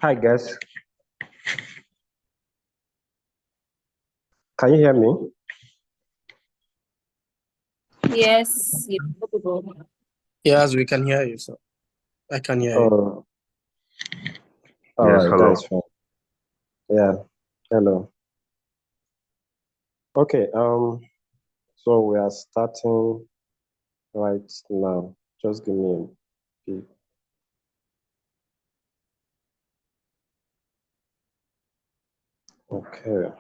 Hi guys, can you hear me? Yes. Yes, we can hear you, sir. I can hear you. Oh, all Yes, right, hello. that's fine. Yeah, hello. Okay, so we are starting right now. Just give me a bit. Okay.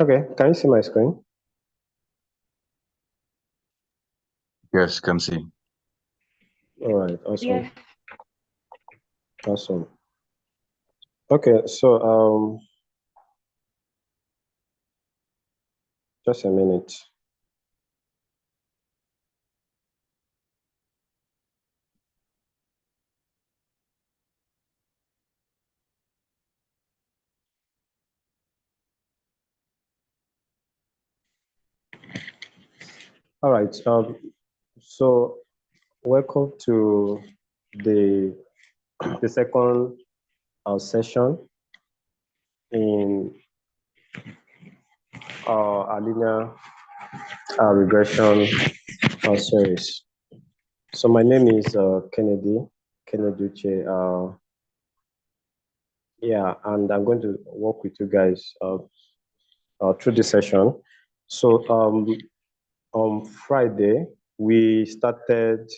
Okay, can you see my screen? Yes, can see. All right, awesome. Yeah. Awesome. Okay, so just a minute. All right, so welcome to the second session in our linear regression series. So my name is Kennedy Uche. Yeah, and I'm going to work with you guys through this session. So on Friday, we started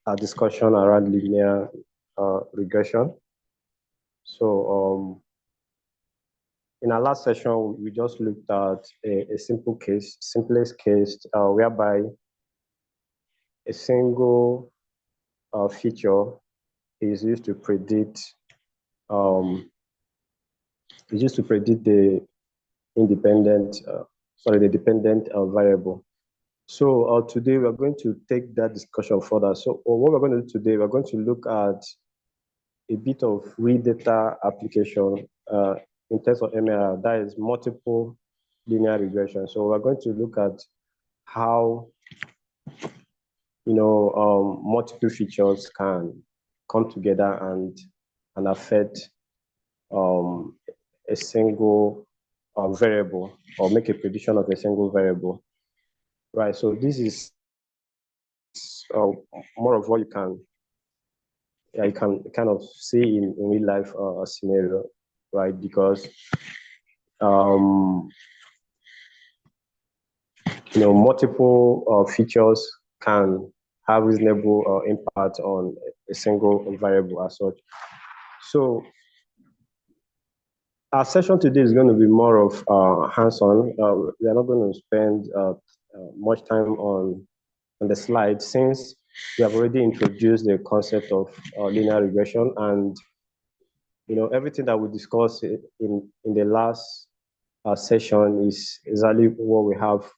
a discussion around linear regression. So in our last session, we just looked at a simplest case, whereby a single feature is used to predict the dependent variable. So today we're going to take that discussion further. So what we're going to do today, we're going to look at a bit of real data application in terms of ML, that is multiple linear regression. So we're going to look at how multiple features can come together and affect a single variable, or make a prediction of a single variable, right? So this is more of what you can kind of see in real life scenario, right? Because multiple features can have reasonable impact on a single variable as such. So our session today is going to be more of hands-on. We are not going to spend much time on the slide, since we have already introduced the concept of linear regression, and everything that we discussed in the last session is exactly what we have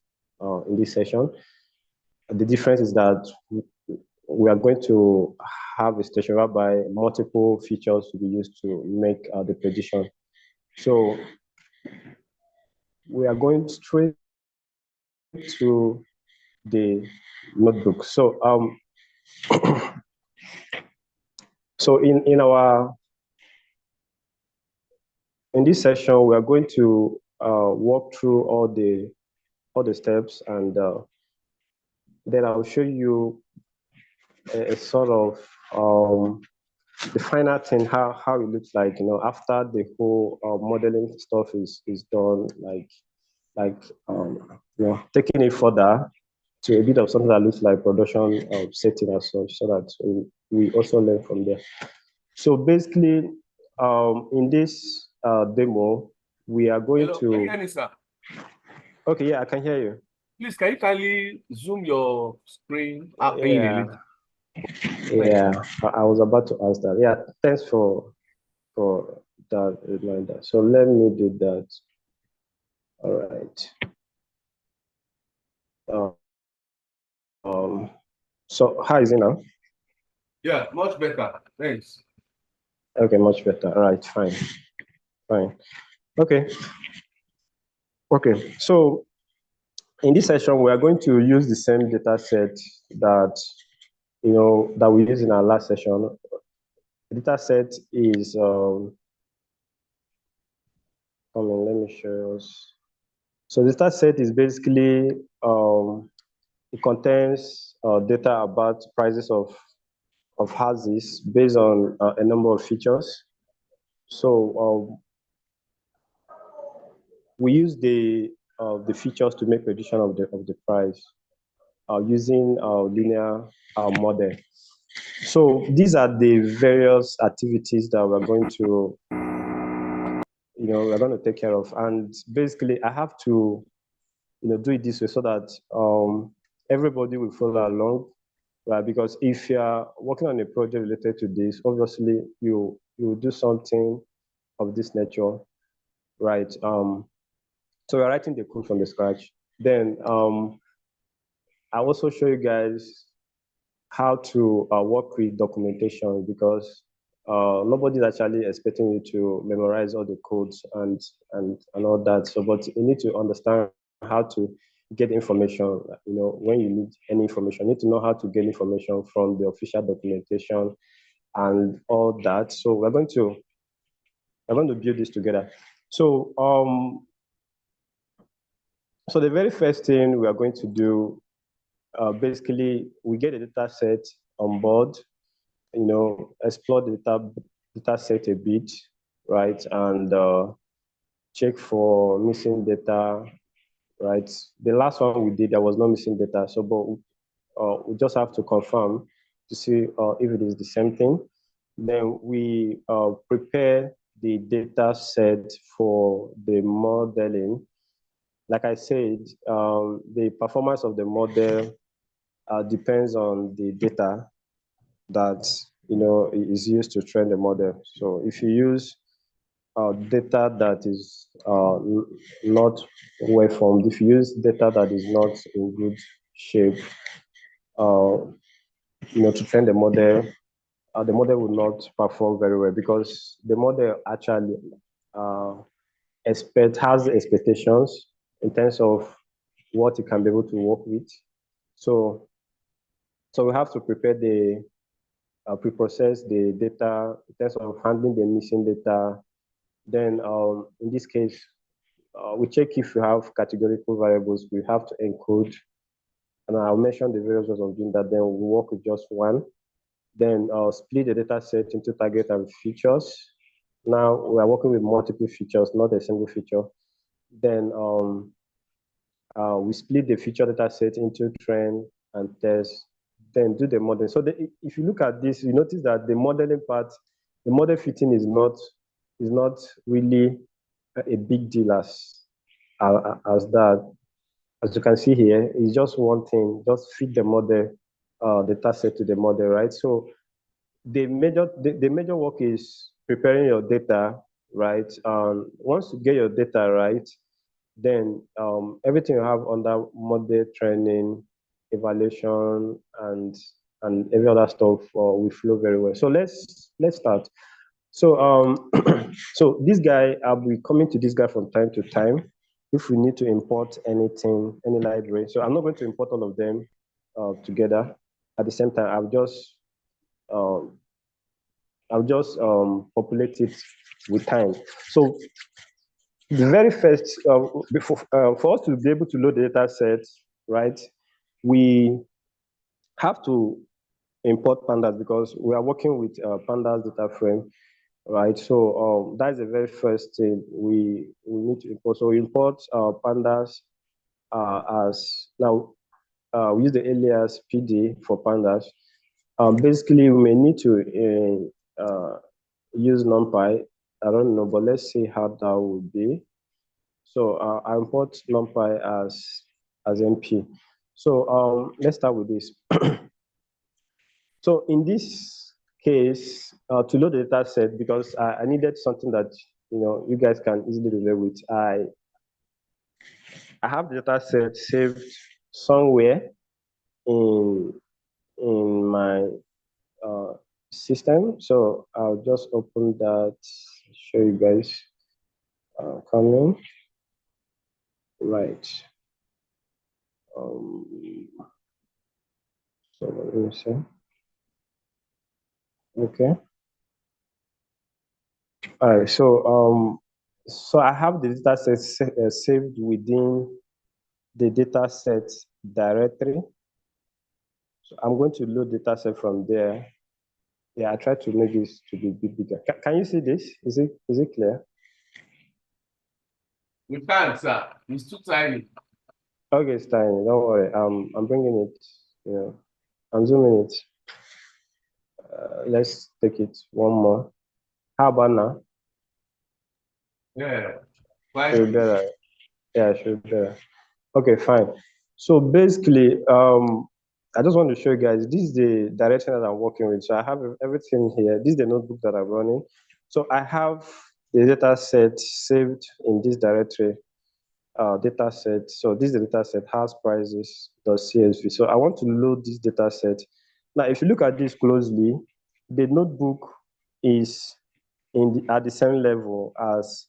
in this session. The difference is that we are going to have a station whereby multiple features will be used to make the prediction. So we are going straight to the notebook. So so in this session, we are going to walk through all the steps, and then I'll show you a sort of the final thing, how it looks like, after the whole modeling stuff is done, like like taking it further to a bit of something that looks like production setting as such, so that we also learn from there. So basically, in this demo, we are going Hello, to. can you hear me, sir? Okay, yeah, I can hear you. Please, can you kindly zoom your screen up in a Yeah, little? yeah. I was about to ask that. Yeah, thanks for that reminder. So let me do that. All right. So how is it now? Yeah, much better. Thanks. Okay, much better. All right, fine. Okay. So in this session, we are going to use the same data set that that we used in our last session. The data set is let me show you. So the data set is basically it contains data about prices of houses based on a number of features. So we use the features to make prediction of the price using linear model. So these are the various activities that we're going to take care of, and basically I have to do it this way so that everybody will follow along, right? Because if you are working on a project related to this, obviously you do something of this nature, right? So we're writing the code from the scratch. Then I also show you guys how to work with documentation, because nobody's actually expecting you to memorize all the codes and all that. So, but you need to understand how to get information. When you need any information, you need to know how to get information from the official documentation and all that. So we're going to build this together. So so the very first thing we are going to do, basically, we get a data set on board, explore the data set a bit, right? And check for missing data, right? The last one we did, there was no missing data. So, but we just have to confirm to see if it is the same thing. Then we prepare the data set for the modeling. Like I said, the performance of the model depends on the data that is used to train the model. So if you use data that is not well formed, if you use data that is not in good shape, to train the model will not perform very well, because the model actually has expectations in terms of what it can be able to work with. So we have to prepare the pre-process the data in terms of handling the missing data. Then in this case, we check if you have categorical variables. We have to encode, and I'll mention the various ways of doing that. Then we work with just one. Then split the data set into target and features. Now we are working with multiple features, not a single feature. Then we split the feature data set into train and test, then do the model. So if you look at this, you notice that the modeling part, the model fitting is not really a big deal as that. As you can see here, it's just one thing, just fit the model, data set to the model, right? So the major work is preparing your data, right? Once you get your data right, then everything you have under model training, evaluation, and every other stuff will flow very well. So let's start. So so this guy, I'll be coming to this guy from time to time if we need to import anything, any library. So I'm not going to import all of them together at the same time. I'll just populate it with time. So the very first, for us to be able to load the data set, right, we have to import pandas, because we are working with pandas data frame. right? So that's the very first thing we need to import. So we import pandas as now we use the alias PD for pandas. Basically, we may need to use NumPy. I don't know, but let's see how that would be. So I import NumPy as NP. So let's start with this. So in this case, to load the data set, because I needed something that you guys can easily relate with, I have the data set saved somewhere in my system. So I'll just open that, show you guys coming. Right. So let me see. Okay. All right. So I have the data set saved within the data set directory. So I'm going to load data set from there. Yeah, I try to make this to be a bit bigger. Can you see this? Is it clear? We can't, sir. It's too tiny. Okay, it's tiny. Don't worry. I'm bringing it. I'm zooming it. Let's take it one more. How about now? Yeah. Should be better. Yeah, should be better. Okay, fine. So basically, I just want to show you guys, this is the direction that I'm working with. So I have everything here. This is the notebook that I'm running. So I have the data set saved in this directory, data set. So this is the data set, house prices.csv. So I want to load this data set. Now, if you look at this closely, the notebook is at the same level as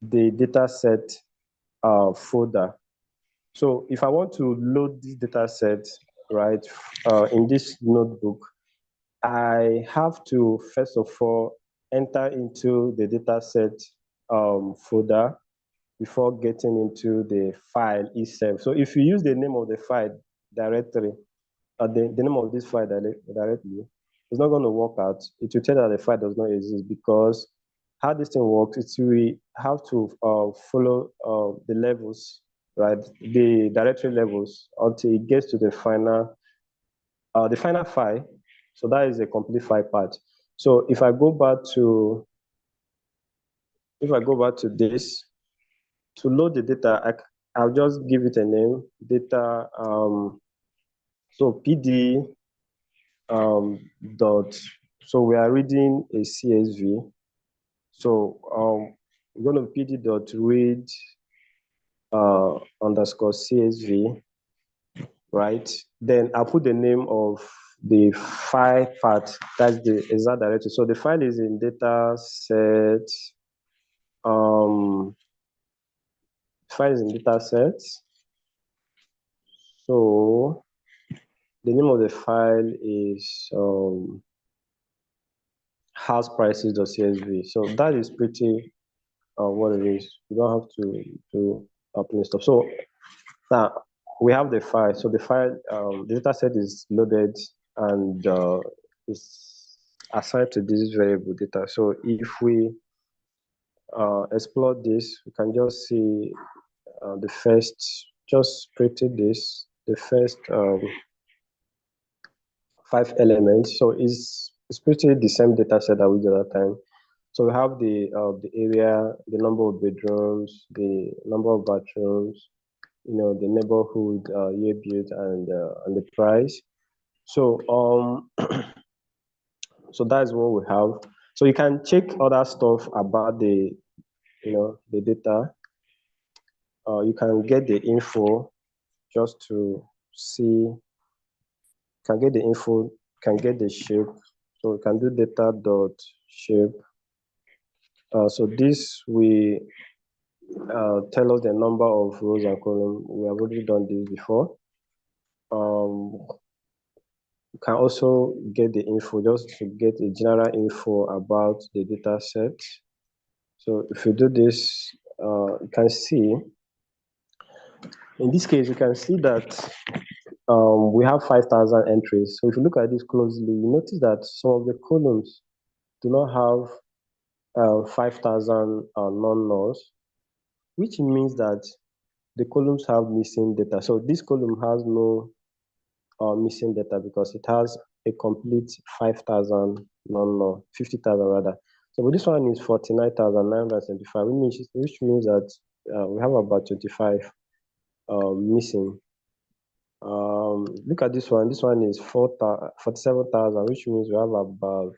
the data set folder. So if I want to load this data set, right, in this notebook, I have to, first of all, enter into the data set folder before getting into the file itself. So if you use the name of the file directory, the name of this file directly, it's not going to work out. It will tell that the file does not exist, because how this thing works is we have to follow the levels, right? The directory levels until it gets to the final file. So that is the complete file part. So if I go back to this, to load the data, I'll just give it a name, data. So PD dot. So we are reading a CSV. So we're going to PD dot read underscore CSV, right? Then I'll put the name of the file part, that's the exact directory. So the file is in data set, file is in data set. So the name of the file is house prices.csv. So that is pretty what it is. You don't have to do opening stuff. So now we have the file. So the file, the data set is loaded and is assigned to this variable data. So if we explore this, we can just see the first, just pretty this, the first 5 elements. So it's pretty the same data set that we did at that time. So we have the area, the number of bedrooms, the number of bathrooms, the neighborhood, year built, and the price. So so that's what we have. So you can check other stuff about the the data. You can get the info just to see. Can get the info. Can get the shape. So we can do data dot shape. So this we tell us the number of rows and columns. We have already done this before. You can also get the info just to get a general info about the data set. So if you do this, you can see, in this case, you can see that we have 5,000 entries. So if you look at this closely, you notice that some of the columns do not have 5,000 non-nulls, which means that the columns have missing data. So this column has no missing data because it has a complete 5,000 non-null, 50,000 rather. So but this one is 49,975, which means that we have about 25 missing. Look at this one. This one is 47,000, which means we have about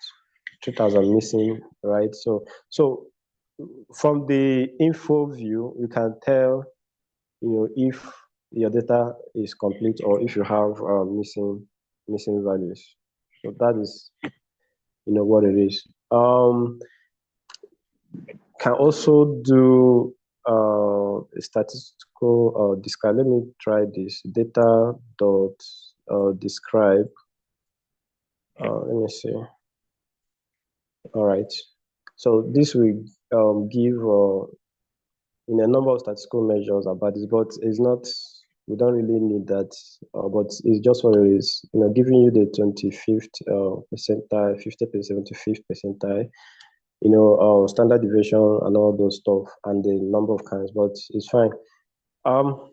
2,000 missing, right? So from the info view, you can tell, if your data is complete or if you have missing values. So that is, what it is. Can also do a statistical describe. Let me try this. Data dot describe. Let me see. All right. So this will give in a number of statistical measures about this, but it's not. We don't really need that, but it's just what it is. Giving you the 25th percentile, 50th to 75th percentile, standard deviation and all those stuff, and the number of kinds, but it's fine.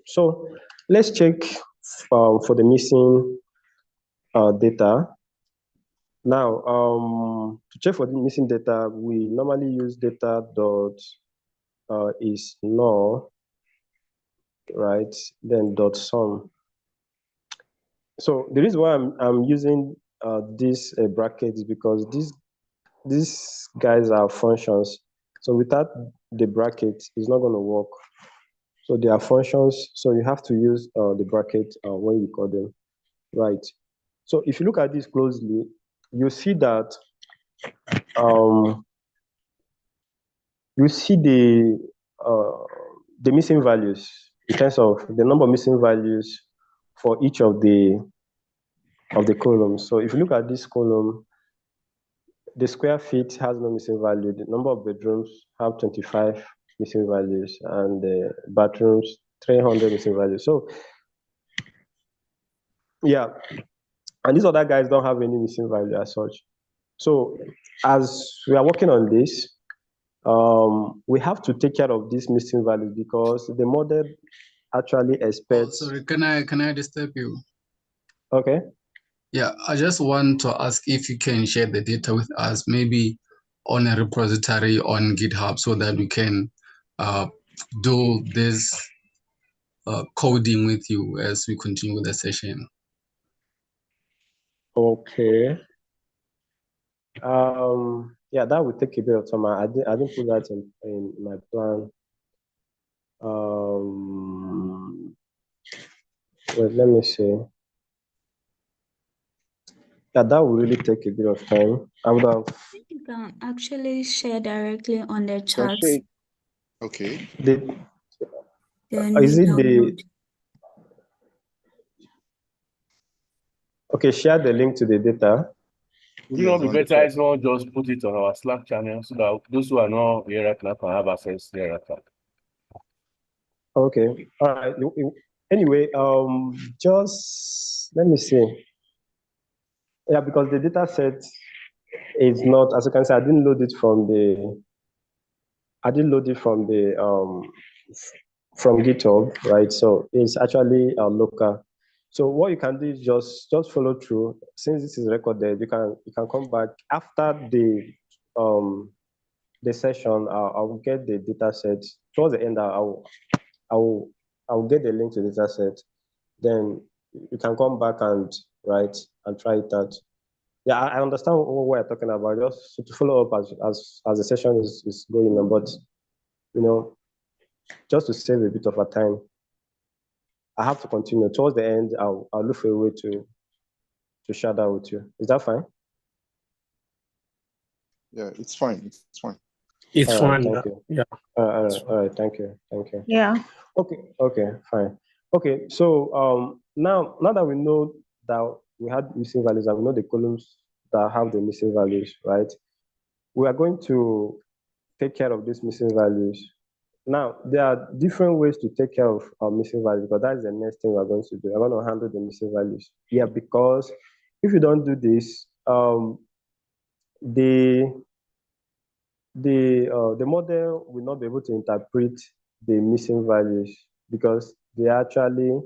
So let's check for the missing data. Now, to check for the missing data, we normally use data dot is null, right? Then dot sum. So the reason why I'm using this bracket is because these guys are functions. So without the bracket, it's not going to work. So they are functions. So you have to use the bracket when you call them, right? So if you look at this closely, you see that you see the missing values in terms of the number of missing values for each of the columns. So if you look at this column, the square feet has no missing value. The number of bedrooms have 25 missing values, and the bathrooms 300 missing values. So yeah, and these other guys don't have any missing value as such. So as we are working on this, we have to take care of these missing values because the model actually expects. Sorry, can I disturb you? Okay. Yeah, I just want to ask if you can share the data with us, maybe on a repository on GitHub, so that we can do this coding with you as we continue with the session. Okay. Yeah, that would take a bit of time. I didn't put that in my plan. Wait, let me see. Yeah, that will really take a bit of time. I would have. You can actually share directly on the chat. Okay. Is it the? Okay, share the link to the data. Would it not be better if someone just put it on our Slack channel so that those who are not here right now can have access there right now? Okay. All right. Anyway, just let me see. Yeah, because the data set is not, as you can see, I didn't load it from the from GitHub, right? So it's actually local. So what you can do is just follow through. Since this is recorded, you can come back after the session. I will get the data set towards the end. I will get the link to the data set. Then you can come back and try it out. Yeah, I understand what we're talking about. Just to follow up as the session is going on, but just to save a bit of our time, I have to continue. Towards the end, I'll look for a way to share that with you. Is that fine? Yeah, it's fine. It's fine. It's all fine. Right, thank you. Yeah. All right. Thank you. Yeah. Okay. Fine. Okay. So now that we know that we had missing values and we know the columns that have the missing values, right? We are going to take care of these missing values. Now, there are different ways to take care of our missing values, because that's the next thing we're going to do. I'm going to handle the missing values. Yeah, because if you don't do this, the the model will not be able to interpret the missing values because they actually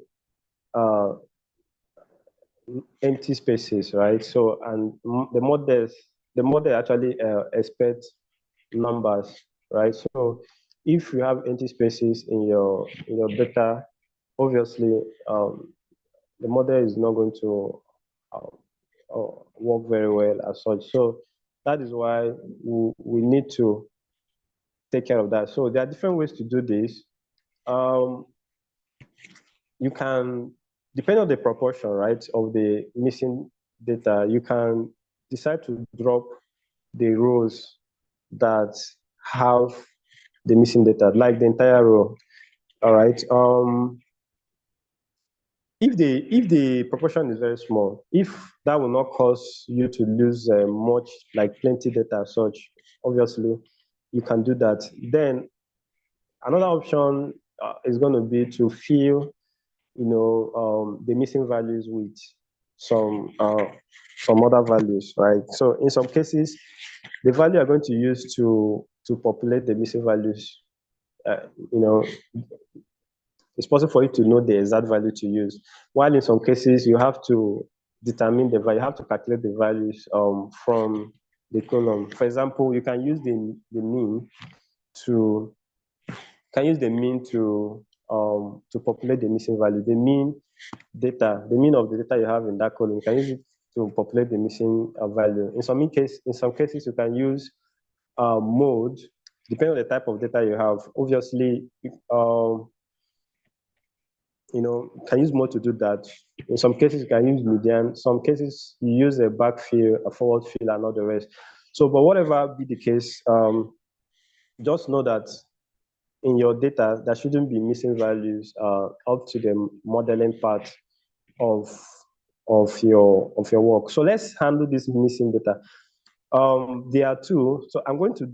empty spaces, right? So, and the model actually expects numbers, right? So, if you have empty spaces in your data, obviously the model is not going to work very well as such. So that is why we need to take care of that. So there are different ways to do this. You can, depending on the proportion, right, of the missing data, you can decide to drop the rows that have the missing data, like the entire row. All right. If the proportion is very small, if that will not cause you to lose much, like plenty data as such, obviously you can do that. Then another option is going to be to fill, the missing values with some other values, right? So in some cases, the value you're going to use to populate the missing values, you know, it's possible for you to know the exact value to use. While in some cases, you have to determine the value, you have to calculate the values from the column. For example, you can use the mean to populate the missing value. The mean of the data you have in that column, you can use it to populate the missing value. In some cases, you can use mode, depending on the type of data you have. Obviously, can use mode to do that. In some cases, you can use median. Some cases, you use a backfill, a forward fill, and all the rest. So, but whatever be the case, just know that in your data, there shouldn't be missing values up to the modeling part of your work. So let's handle this missing data. There are two. So I'm going to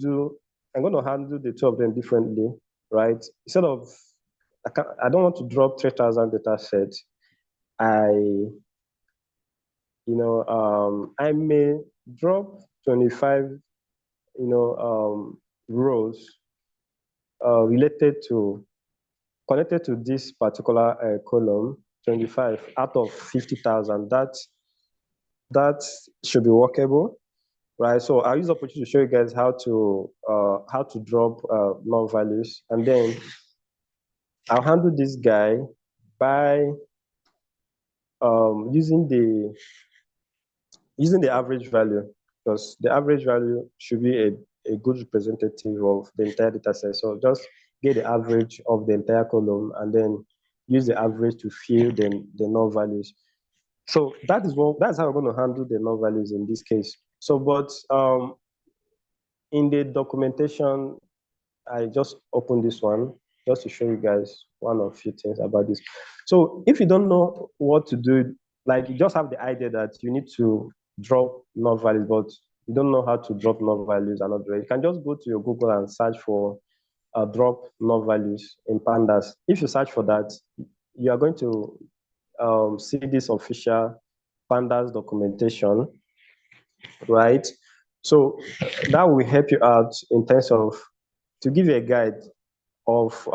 handle the two of them differently, right? Instead of, I don't want to drop 3,000 data sets. I may drop 25, rows connected to this particular column, 25 out of 50,000. That should be workable, right? So I'll use the opportunity to show you guys how to drop null values, and then I'll handle this guy by using the average value, because the average value should be a good representative of the entire data set. So just get the average of the entire column and then use the average to fill the null values. So that's how we're going to handle the null values in this case. So, but in the documentation, I just opened this one just to show you guys one or few things about this. So if you don't know what to do, like you just have the idea that you need to drop null values, but you don't know how to drop null values and other, you can just go to your Google and search for drop null values in pandas. If you search for that, you are going to see this official pandas documentation, right? So that will help you out in terms of, to give you a guide of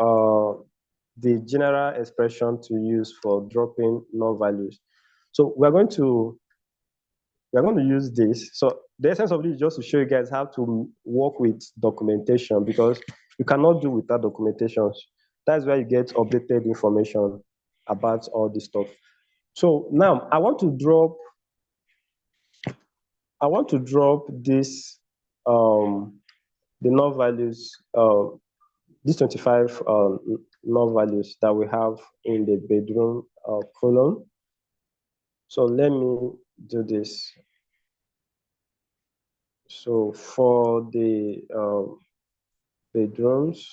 the general expression to use for dropping null values. So we're going to use this. So the essence of this is just to show you guys how to work with documentation, because you cannot do without documentations. That's where you get updated information about all this stuff. So now I want to drop this the null values, these 25 null values that we have in the bedroom column. So let me do this. So for the bedrooms,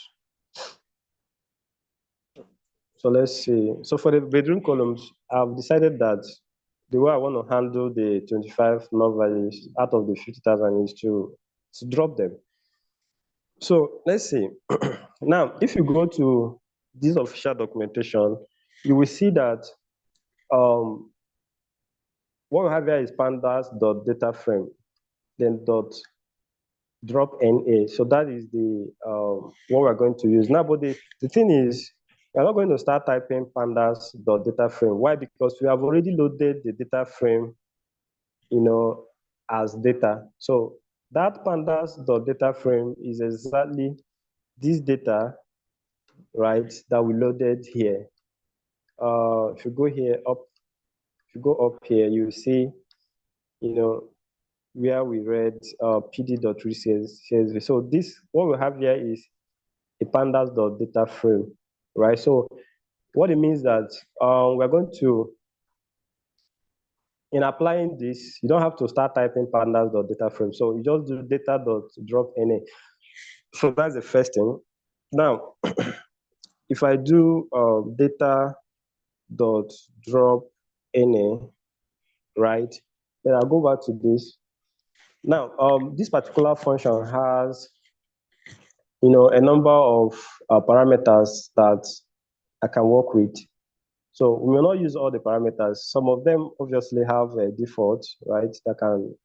so let's see. So for the bedroom columns, I've decided that the way I want to handle the 25 null values out of the 50,000 is to drop them. So let's see. Now, if you go to this official documentation, you will see that what we have here is pandas.dataframe, then drop NA. So that is the what we're going to use now. But the thing is, we're not going to start typing pandas.data frame. Why? Because we have already loaded the data frame, as data. So that pandas.data frame is exactly this data, right, that we loaded here. If you go here up, if you go up here, you see, where we read pd.read.csv. So this, what we have here is a pandas.data frame, right? So what it means that we're going to, in applying this, you don't have to start typing pandas.data frame. So you just do data.drop.na. So that's the first thing. Now, if I do data.drop.na, right, then I'll go back to this. Now, this particular function has, a number of parameters that I can work with. So we will not use all the parameters. Some of them obviously have a default, right, that can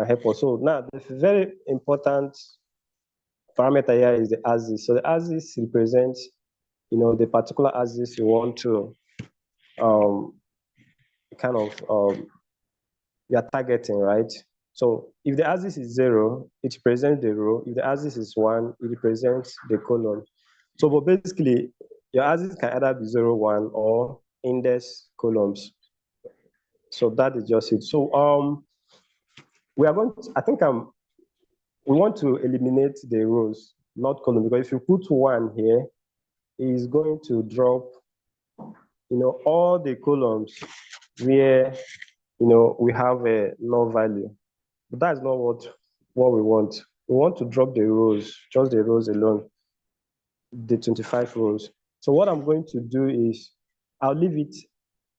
help us. So now the very important parameter here is the axis. So the axis represents, the particular axis you want to you are targeting, right? So if the axis is 0, it represents the row. If the axis is 1, it represents the column. So, but basically, your axis can either be 0, 1, or index columns. So that is just it. So we are going to, we want to eliminate the rows, not columns, because if you put 1 here, it is going to drop, all the columns where, we have a null value. But that's not what we want. We want to drop the rows, just the rows alone, the 25 rows. So what I'm going to do is I'll leave it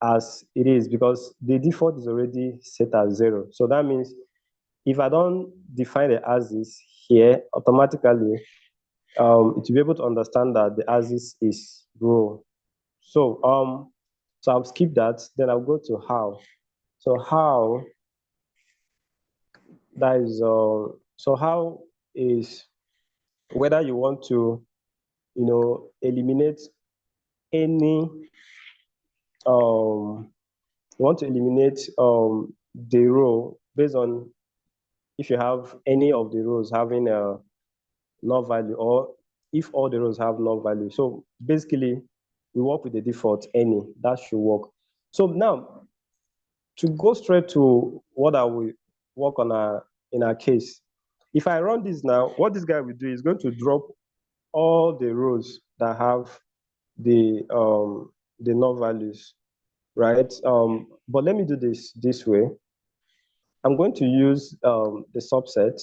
as it is because the default is already set as 0. So that means if I don't define the axis here, automatically it will be able to understand that the axis is row. So I'll skip that. Then I'll go to how. So how, that is so how is whether you want to eliminate any the row based on if you have any of the rows having a null value, or if all the rows have null value. So basically we work with the default any, that should work. So now to go straight to what I will work on in our case, if I run this now, what this guy will do is going to drop all the rows that have the null values, right? But let me do this way. I'm going to use the subset.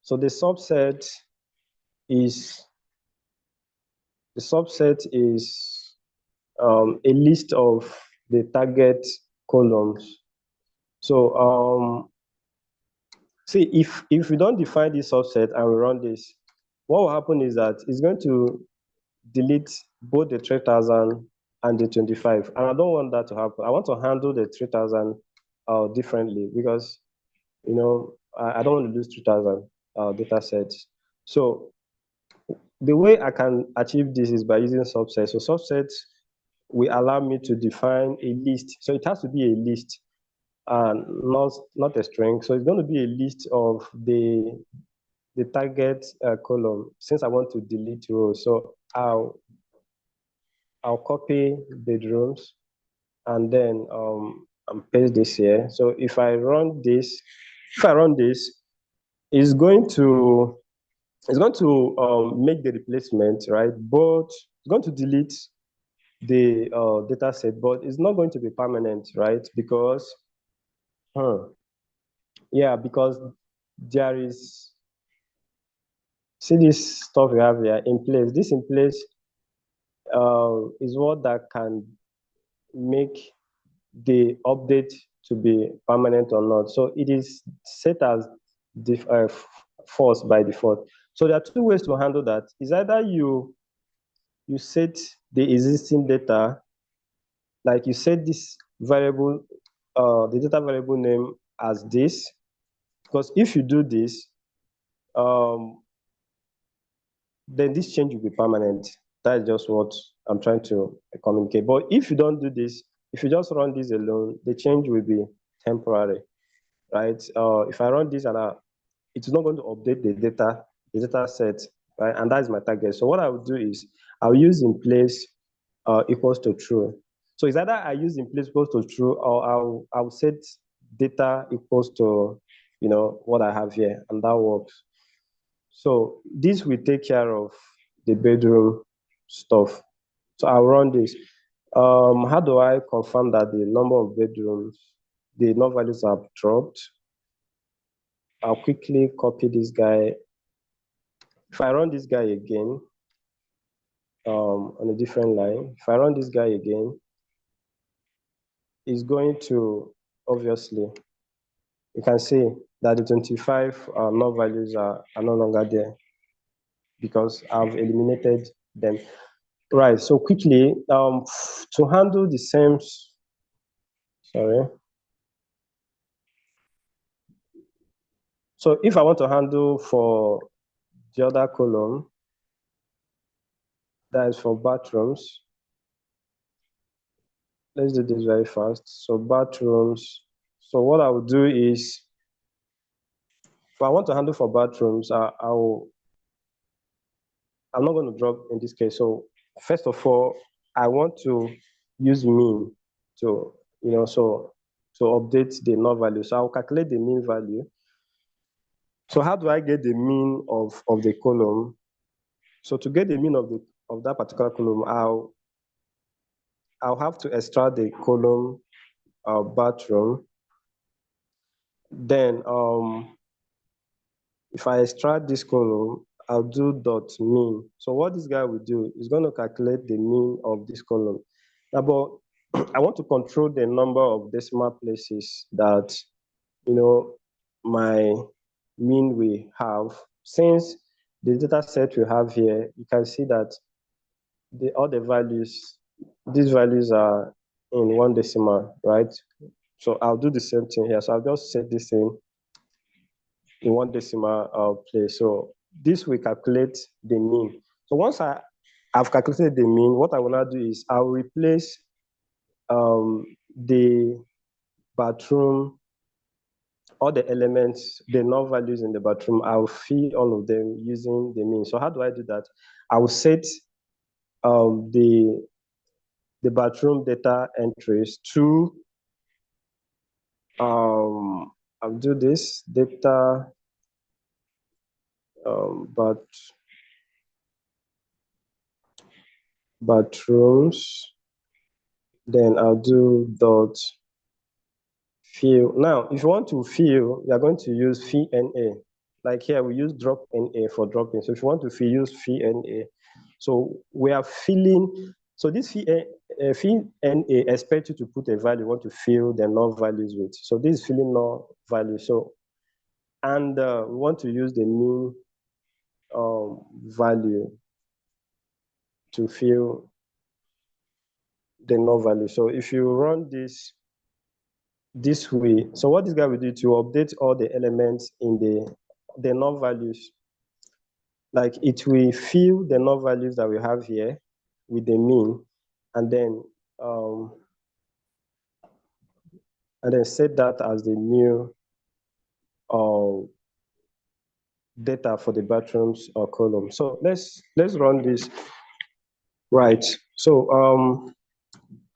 So the subset is a list of the target columns. So see, if we don't define this subset and we run this, what will happen is that it's going to delete both the 3000 and the 25. And I don't want that to happen. I want to handle the 3000 differently because, I don't want to lose 3000 data sets. So the way I can achieve this is by using subsets. So subsets will allow me to define a list. So it has to be a list and not a string. So it's going to be a list of the target column since I want to delete rows. So I'll copy bedrooms and then paste this here. So if I run this, it's going to make the replacement, right? But it's going to delete the data set, but it's not going to be permanent, right? Because because there is, see this stuff we have here in place. This in place is what that can make the update to be permanent or not. So it is set as false by default. So there are two ways to handle that. Is either you set the existing data, like you set this variable, the data variable name as this, because if you do this, then this change will be permanent. That is just what I'm trying to communicate. But if you don't do this, if you just run this alone, the change will be temporary, right? If I run this and it's not going to update the data set, right? And that is my target. So what I will do is I'll use in place equals to true. So it's either I use in place equals to true, or I'll set data equals to, what I have here, and that works. So this will take care of the bedroom stuff. So I'll run this. How do I confirm that the number of bedrooms, the null values have dropped? I'll quickly copy this guy. If I run this guy again, on a different line, if I run this guy again, it's going to, obviously, you can see that the 25 null values are no longer there because I've eliminated them. Right, so quickly, to handle the same, sorry. So if I want to handle for the other column, that is for bathrooms, let's do this very fast. So bathrooms, so what I will do is, if I want to handle for bathrooms, I'm not going to drop in this case. So first of all, I want to use mean to, so to update the null value. So I'll calculate the mean value. So how do I get the mean of the column? So to get the mean of that particular column, I'll have to extract the column bathroom. Then if I extract this column, I'll do dot mean. So what this guy will do is going to calculate the mean of this column. Now, but I want to control the number of decimal places that, my mean we have. Since the data set we have here, you can see that all the values, these values are in one decimal, right? So I'll do the same thing here. So I'll just set this in one decimal place. So this will calculate the mean. So once I've calculated the mean, what I will now do is I'll replace the bathroom, all the elements, the null values in the bathroom, I'll fill all of them using the mean. So how do I do that? I will set the bathroom data entries to, I'll do this data, bathrooms, then I'll do dot fill. Now, if you want to fill, you're going to use fill NA. Like here, we use drop NA for dropping. So if you want to fill, use fill NA. So we are filling. So this fill NA expects you to put a value you want to fill the null values with. So this is filling null value. So, and we want to use the mean value to fill the null value. So if you run this way, so what this guy will do to update all the elements in the null values, like it will fill the null values that we have here with the mean, and then set that as the new data for the bathrooms column. So let's run this. Right. So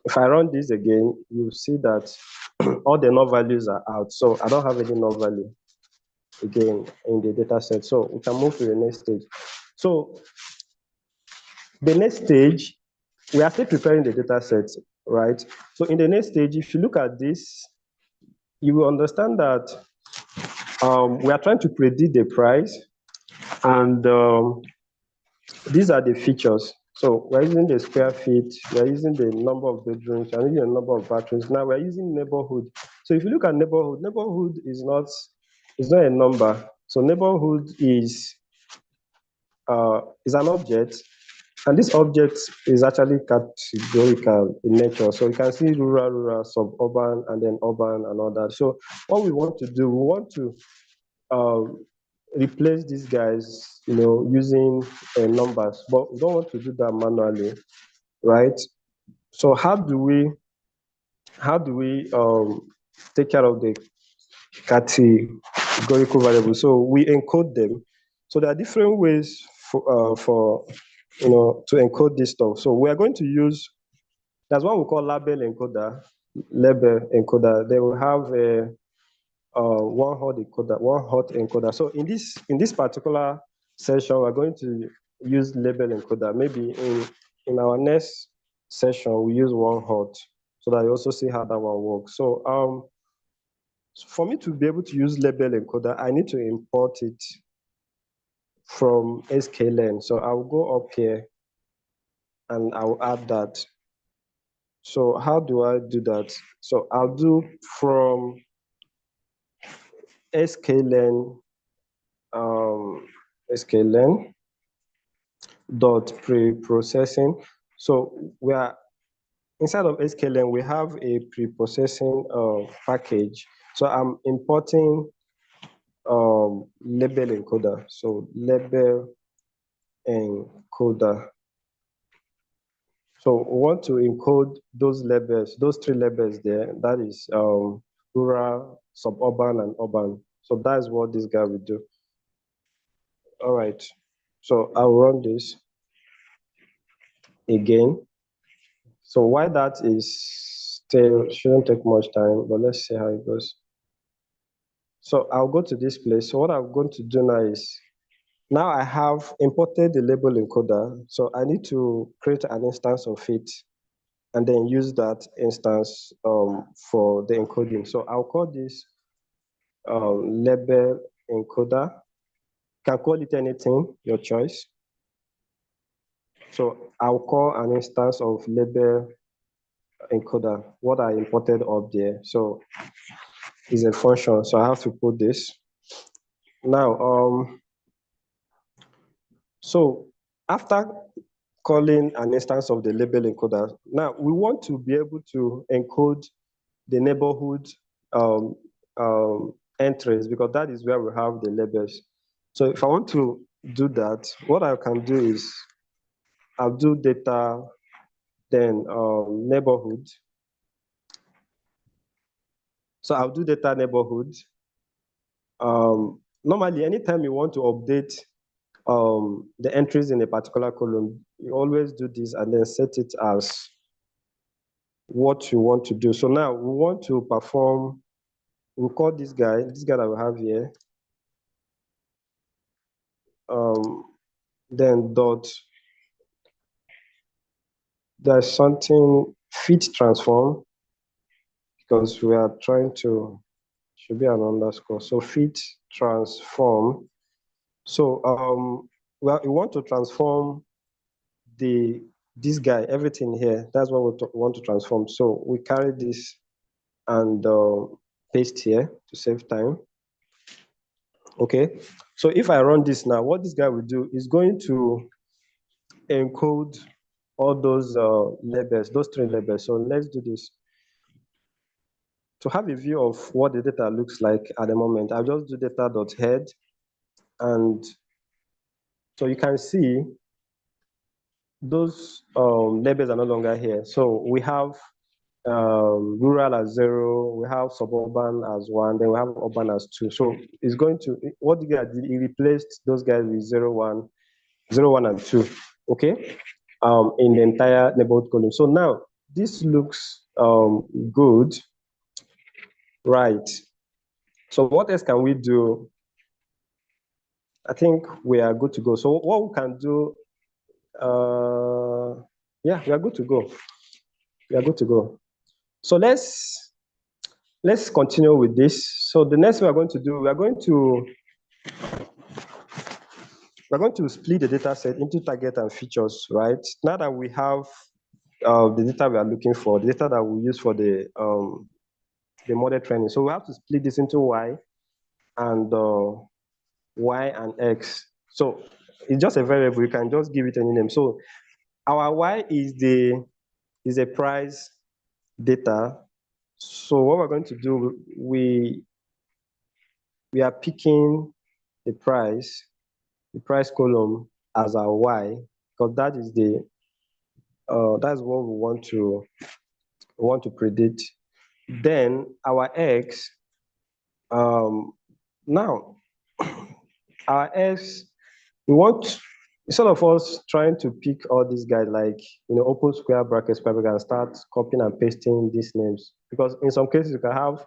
if I run this again, you'll see that all the null values are out. So I don't have any null value again in the data set. So we can move to the next stage. So the next stage, we are still preparing the data set, right? So in the next stage, if you look at this, you will understand that we are trying to predict the price, and these are the features. So we're using the square feet, we're using the number of bedrooms, we're using the number of bathrooms. Now we're using neighborhood. So if you look at neighborhood is not a number. So neighborhood is an object, and this object is actually categorical in nature. So you can see rural, suburban, and then urban and all that. So what we want to do, we want to replace these guys, using numbers, but we don't want to do that manually, right? So how do we take care of the categorical variables? So we encode them. So there are different ways for to encode this stuff. So we are going to use, that's what we call label encoder. They will have a one hot encoder. So in this particular session, we're going to use label encoder. Maybe in our next session, we use one hot, so that you also see how that one works. So for me to be able to use label encoder, I need to import it from sklearn. So I'll go up here and I'll add that. So how do I do that? So I'll do from sklearn sklearn dot pre-processing. So we are inside of sklearn, we have a pre-processing package. So I'm importing label encoder. So label encoder. So we want to encode those labels, those three labels there. That is rural, suburban, and urban. So that's what this guy will do. All right. So I'll run this again. So why that is still shouldn't take much time, but let's see how it goes. So I'll go to this place. So what I'm going to do now is, now I have imported the label encoder. So I need to create an instance of it and then use that instance for the encoding. So I'll call this label encoder. You can call it anything, your choice. So I'll call an instance of label encoder, what I imported up there. So it's a function, so I have to put this. Now, so after calling an instance of the label encoder, now we want to be able to encode the neighborhood entries, because that is where we have the labels. So if I want to do that, what I can do is I'll do data, then neighborhood. So I'll do data neighborhood. Normally, anytime you want to update the entries in a particular column, you always do this and then set it as what you want to do. So now we want to perform, we'll call this guy that we have here, then dot, there's something fit transform, because we are trying to, should be an underscore, so fit transform. So we want to transform this guy, everything here, that's what we want to transform. So we carry this and paste here to save time. Okay, so if I run this now, what this guy will do is going to encode all those labels, those three labels. So let's do this. To have a view of what the data looks like at the moment, I'll just do data.head. And so you can see those labels are no longer here. So we have rural as 0, we have suburban as 1, then we have urban as 2. So it's going to, what the guy did, he replaced those guys with 0, 1, and 2, okay, in the entire neighborhood column. So now this looks good, right? So what else can we do? I think we are good to go. So what we can do, yeah, we are good to go. We are good to go. So let's continue with this. So the next thing we're going to do, we're going to split the data set into target and features, right? Now that we have the data we are looking for, the data that we use for the model training. So we have to split this into Y and X. So it's just a variable, you can just give it any name. So our Y is a price data. So what we're going to do, we are picking the price column as our y, because that is that's what we want to predict. Then our x, now our x, we want, instead of us trying to pick all these guys like, open square brackets, and start copying and pasting these names, because in some cases you can have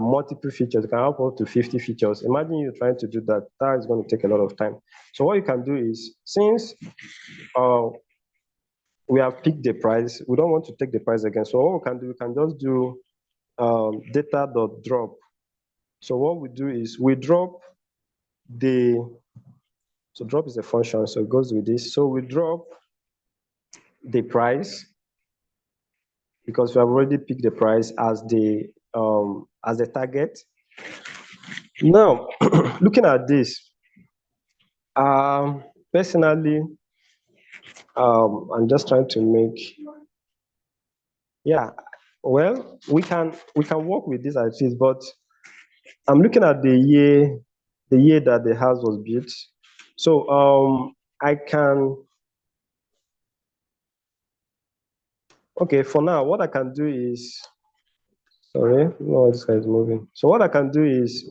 multiple features. You can have up to 50 features. Imagine you trying to do that. That is going to take a lot of time. So what you can do is, since we have picked the price, we don't want to take the price again. So what we can do, we can just do data.drop. So what we do is we drop so drop is a function, so it goes with this. So we drop the price, because we have already picked the price as the target. Now, looking at this, personally, I'm just trying to make, well, we can work with this as is, but I'm looking at the year that the house was built. So I can, okay, for now, what I can do is, sorry, no, this guy is moving. So what I can do is,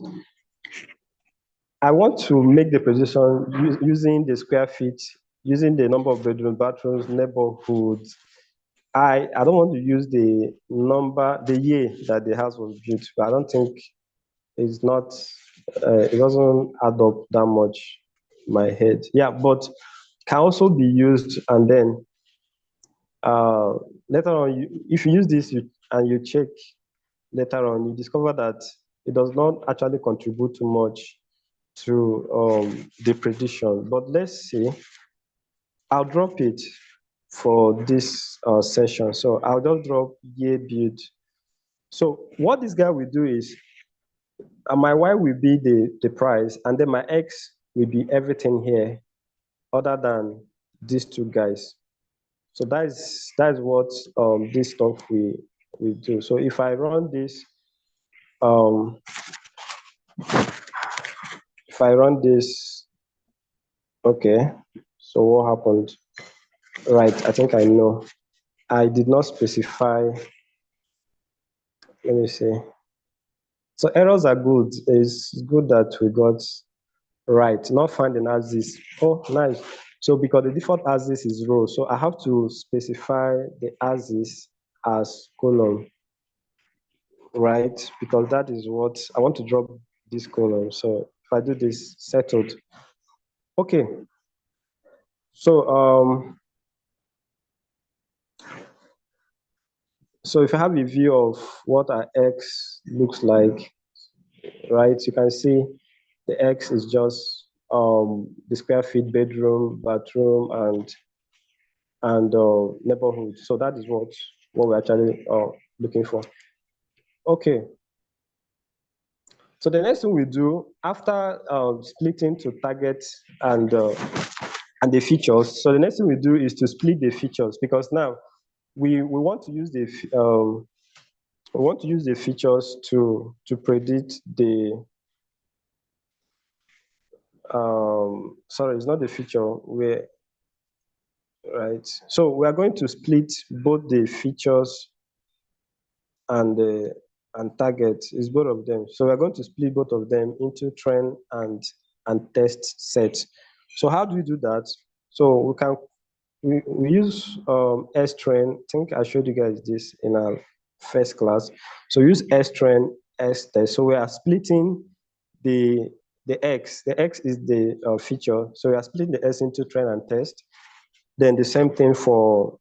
I want to make the prediction using the square feet, using the number of bedrooms, bathrooms, neighborhoods. I don't want to use the year that the house was built. I don't think it doesn't add up that much in my head. Yeah, but can also be used, and then later on, if you use this and you check later on, you discover that it does not actually contribute too much to the prediction. But let's see, I'll drop it for this session. So I'll just drop year build. So what this guy will do is, my y will be the price, and then my x will be everything here other than these two guys. So that's what this stuff we do. So if I run this, okay, so what happened? Right, I think I know. I did not specify. Let me see. So errors are good. It's good that we got right, not finding as this. Oh, nice. So because the default axis is row, so I have to specify the axis as column, right? Because that is what I want to drop this column. So if I do this, settled. Okay. So so if I have a view of what our X looks like, right? You can see the X is just the square feet, bedroom, bathroom, and neighborhood. So that is what we're actually looking for. Okay. So the next thing we do after splitting to target and the features. So the next thing we do is to split the features, because now we want to use the features to predict the sorry, it's not the feature, right? So we are going to split both the features and target, is both of them. So we're going to split both of them into trend and test sets. So how do we do that? So we use S-trend. I think I showed you guys this in our first class. So use S-trend, S-test. So we are splitting the X. The X is the feature. So we are splitting the S into trend and test. Then the same thing for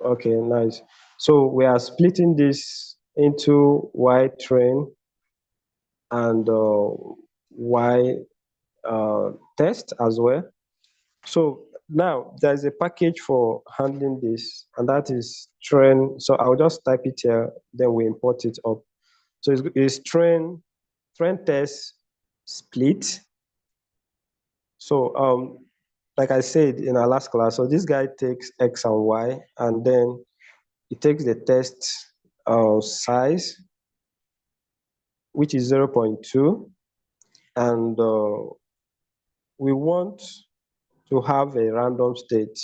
okay, nice. So we are splitting this into Y trend and Y test as well. So now there's a package for handling this, and that is trend. So I'll just type it here, then we import it up. So it's trend test split. So like I said in our last class, so this guy takes X and Y, and then it takes the test size, which is 0.2. And we want to have a random state.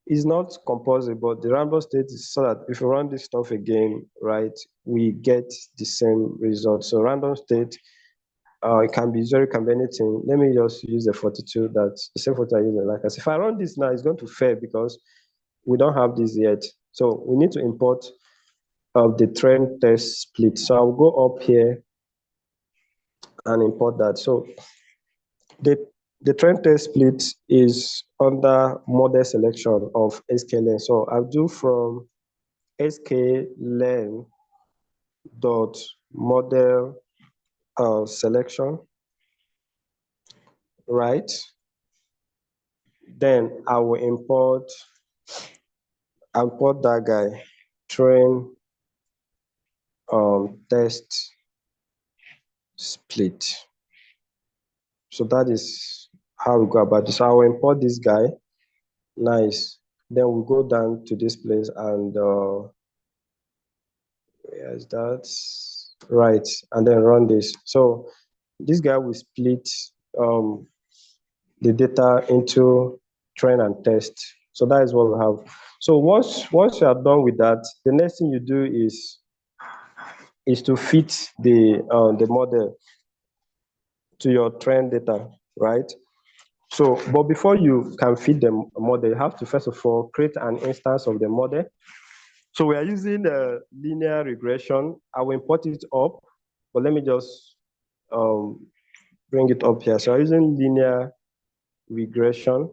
It's not compulsory, but the random state is so that if you run this stuff again, right, we get the same result. So random state, it can be 0, it can be anything. Let me just use the 42, that's the same 42 I used. Like I said, if I run this now, it's going to fail because we don't have this yet. So we need to import the trend test split. So I'll go up here and import that. So the trend test split is under model selection of sklen. So I'll do from sklen dot model selection, right? Then I will import that guy, train test split. So that is how we go about this. So I will import this guy. Nice. Then we'll go down to this place and where's that? Right. And then run this. So this guy will split the data into train and test. So that is what we have. So once you are done with that, the next thing you do is to fit the model to your train data, right? So, but before you can fit the model, you have to first of all create an instance of the model. So we are using linear regression. I will import it up, but let me just bring it up here. So I'm using linear regression.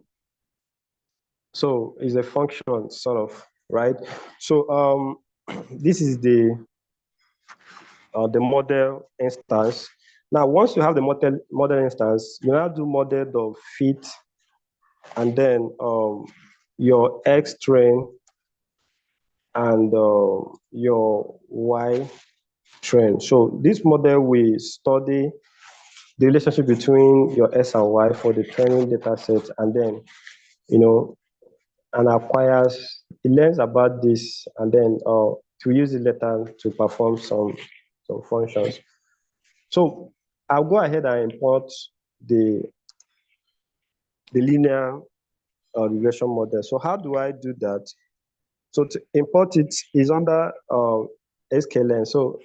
So it's a function, sort of, right? So this is the model instance. Now, once you have the model instance, you now do model.fit, and then your X train and your Y train. So this model will study the relationship between your S and Y for the training data set, and then, and it learns about this, and then to use it later to perform some functions. So I'll go ahead and import the linear regression model. So how do I do that? So to import it is under sklen. So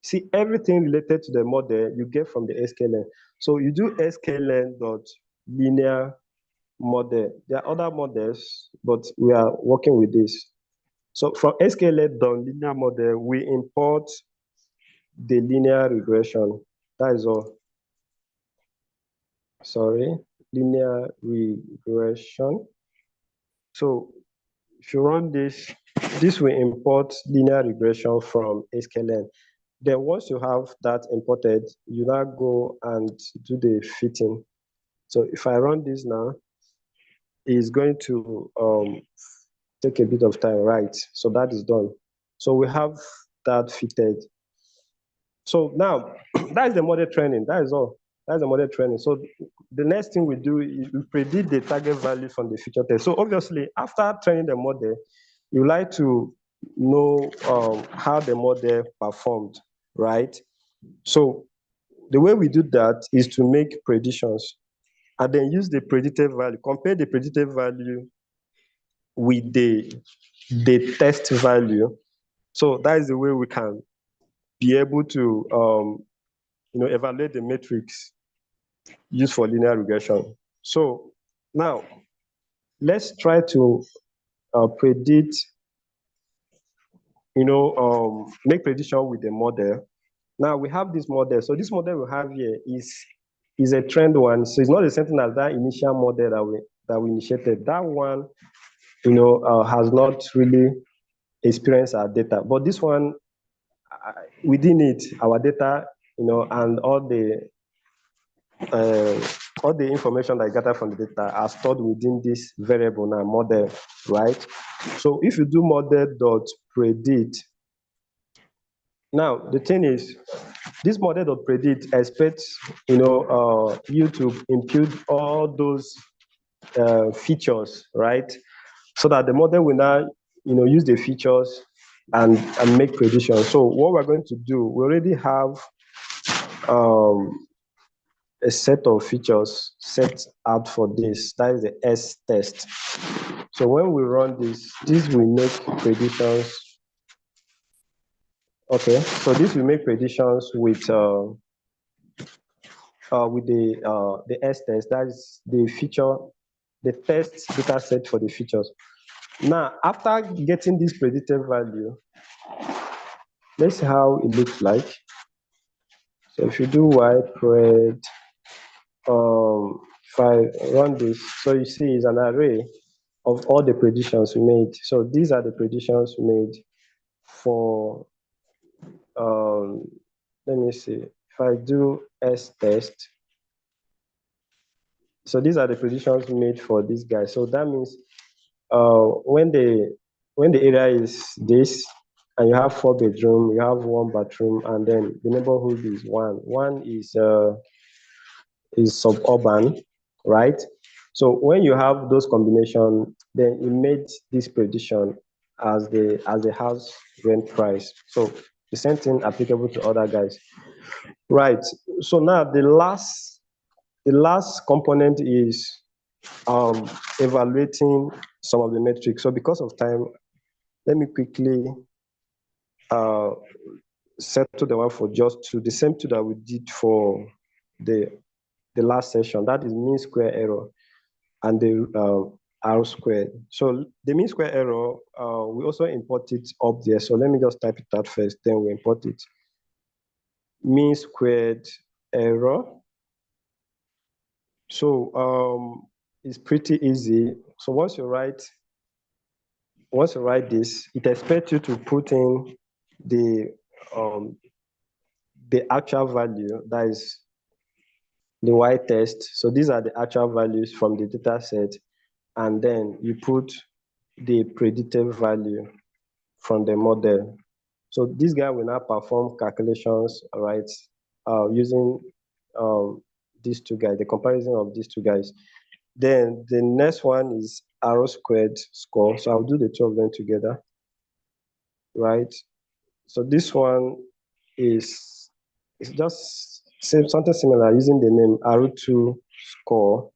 see, everything related to the model you get from the sklen. So you do sklen.linear model. There are other models, but we are working with this. So from sklen.linear model, we import the linear regression. That is all. Sorry, linear regression. So if you run this will import linear regression from sklen. Then once you have that imported, you now go and do the fitting. So if I run this now, it's going to take a bit of time, right? So that is done. So we have that fitted. So now, that is the model training. That is all. That's the model training. So the next thing we do is we predict the target value from the feature test. So obviously, after training the model, you like to know how the model performed, right? So the way we do that is to make predictions and then use the predicted value, compare the predicted value with the test value. So that is the way we can be able to evaluate the metrics used for linear regression. So now let's try to predict, make prediction with the model. Now we have this model. So this model we have here is a trend one. So it's not the same thing as that initial model that we initiated. That one, has not really experienced our data. But this one, within it, our data, and all the information that I gather from the data are stored within this variable now, model, right? So if you do model.predict, now the thing is, this model.predict expects you to impute all those features, right? So that the model will now use the features and make predictions. So what we're going to do, we already have a set of features set out for this. That is the S test. So when we run this will make predictions. Okay, so this will make predictions with the S test. That is the feature, the test data set for the features. Now, after getting this predicted value, let's see how it looks like. So if you do widespread, if I run this, so you see it's an array of all the predictions we made. So these are the predictions we made for, let me see, if I do S test, so these are the predictions made for this guy. So that means when the area is this, and you have 4 bedroom, you have 1 bathroom, and then the neighborhood is 1. 1 is suburban, right? So when you have those combination, then it made this prediction as the house rent price. So the same thing applicable to other guys, right? So now the last component is evaluating some of the metrics. So because of time, let me quickly settle the one for just 2, the same 2 that we did for the last session. That is mean square error and the R squared. So the mean square error, we also import it up there. So let me just type it out first, then we import it. Mean squared error. So it's pretty easy. So once you write this, it expects you to put in the actual value, that is the Y test. So these are the actual values from the data set, and then you put the predicted value from the model. So this guy will now perform calculations, right, using these 2 guys, the comparison of these 2 guys. Then the next one is R squared score. So I'll do the 2 of them together, right? So this one is just something similar using the name R2 score.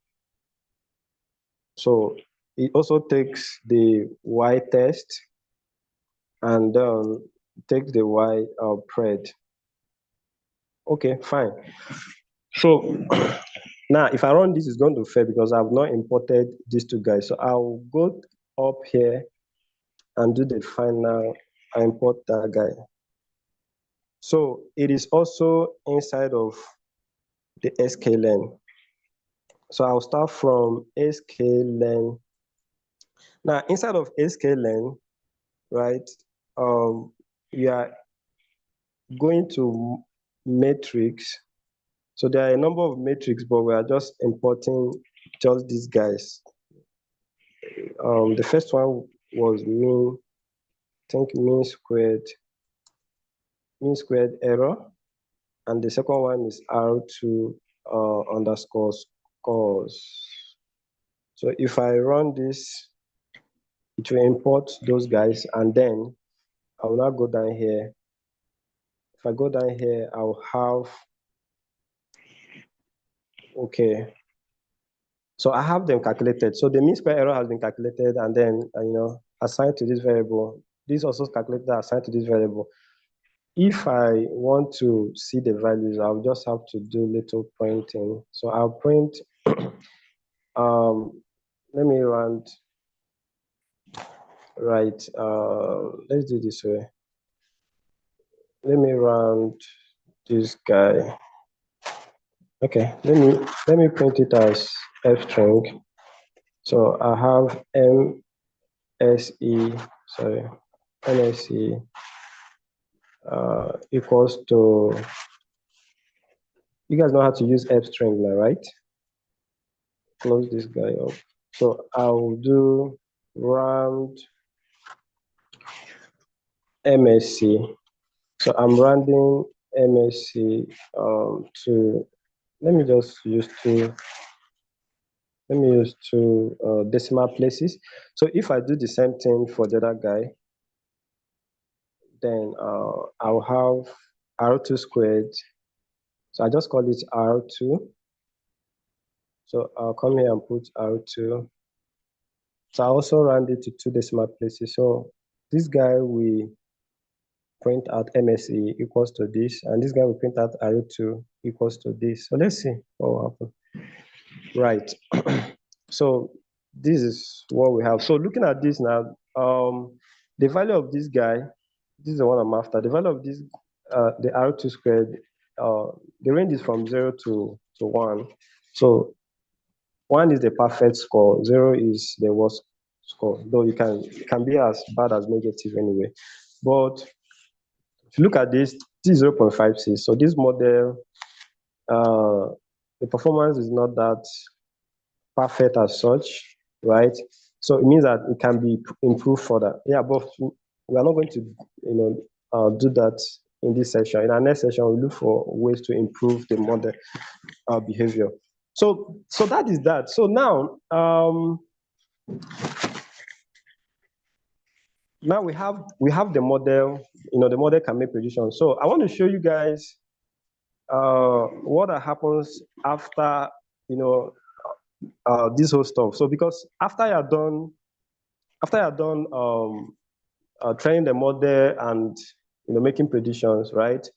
So it also takes the Y test and takes the Y pred. Okay, fine. So now if I run this, it's going to fail because I've not imported these 2 guys. So I'll go up here and do the final, I import that guy. So it is also inside of the sklen. So I'll start from sklen. Now inside of sklen, right, we are going to matrix. So there are a number of matrix, but we are just importing just these guys. The first one was mean squared error, and the second one is R2 underscore scores. So if I run this, it will import those guys, and then I will now go down here. If I go down here, I'll have, okay. So I have them calculated. So the mean square error has been calculated, and then assigned to this variable. This also calculated assigned to this variable. If I want to see the values, I'll just have to do little printing. So I'll print. Let me run. Right. Let's do this way. Let me run this guy. Okay. Let me print it as f string. So I have MSE equals to, you guys know how to use f string now, right? Close this guy up. So I'll do round MSC. So I'm rounding MSC to, let me use 2 decimal places. So if I do the same thing for the other guy, Then I'll have R2 squared. So I just call it R2. So I'll come here and put R2. So I also round it to 2 decimal places. So this guy we print out MSE equals to this, and this guy will print out R2 equals to this. So let's see what will happen. Right. So this is what we have. So looking at this now, the value of this guy, this is the one I'm after. The value of this, the R2 squared, the range is from 0 to 1. So 1 is the perfect score, 0 is the worst score, though it can be as bad as negative anyway. But if you look at this is 0.56. So this model, the performance is not that perfect as such, right? So it means that it can be improved further. Yeah, but we are not going to, do that in this session. In our next session, we look for ways to improve the model behavior. So that is that. So now, now we have the model. The model can make predictions. So I want to show you guys what happens after this whole stuff. So because after you're done training the model and making predictions, right?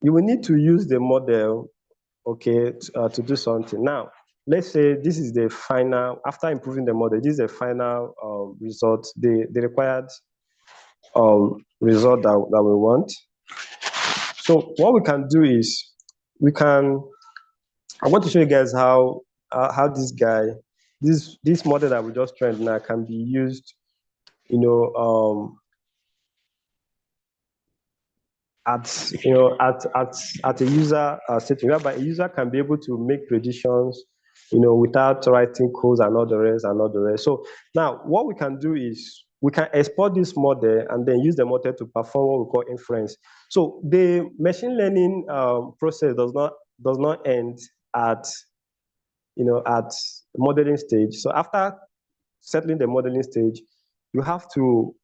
You will need to use the model, okay, to do something. Now, let's say this is the final, after improving the model, this is the final result, the required result that we want. So what we can do is I want to show you guys how this guy, this model that we just trained now can be used, at a user setting, whereby a user can be able to make predictions, without writing codes and all the rest. So now what we can do is we can export this model and then use the model to perform what we call inference. So the machine learning process does not end at at modeling stage. So after settling the modeling stage, you have to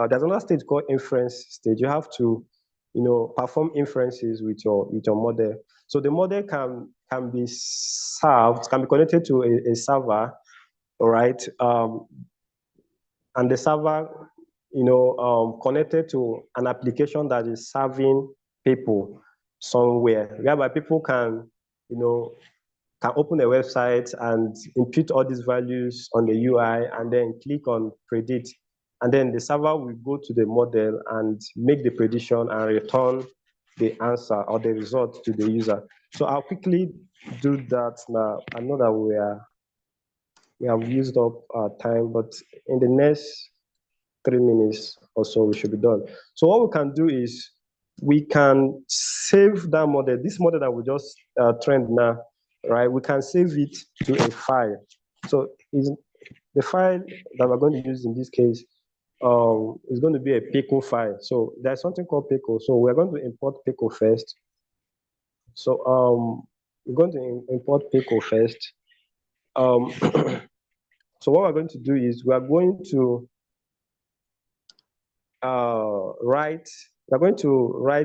there's another stage called inference stage. You have to perform inferences with your model. So the model can be can be connected to a server, all right, and the server connected to an application that is serving people somewhere, whereby people can open a website and input all these values on the UI and then click on predict. And then the server will go to the model and make the prediction and return the answer or the result to the user. So I'll quickly do that now. I know that we have used up our time, but in the next 3 minutes or so, we should be done. So what we can do is we can save that model, this model that we just trained now, right? We can save it to a file. So the file that we're going to use in this case is going to be a pickle file. So there's something called pickle. So we're going to import pickle first. So we're going to import pickle first. So what we're going to do is we're going to write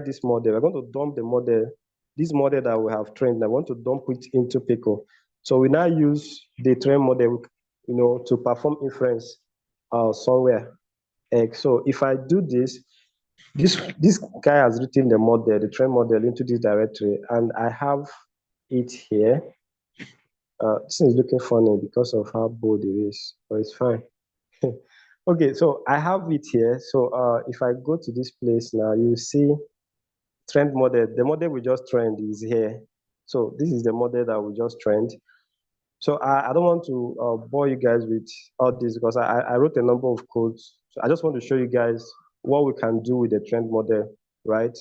this model. We're going to dump the model, this model that we have trained. I want to dump it into pickle. So we now use the train model, to perform inference somewhere. So if I do this guy has written the model, the train model into this directory, and I have it here. This is looking funny because of how bold it is, but it's fine. Okay, so I have it here. So if I go to this place now, you see trend model. The model we just trained is here. So this is the model that we just trained. So I don't want to bore you guys with all this because I wrote a number of codes. So I just want to show you guys what we can do with the trend model, right?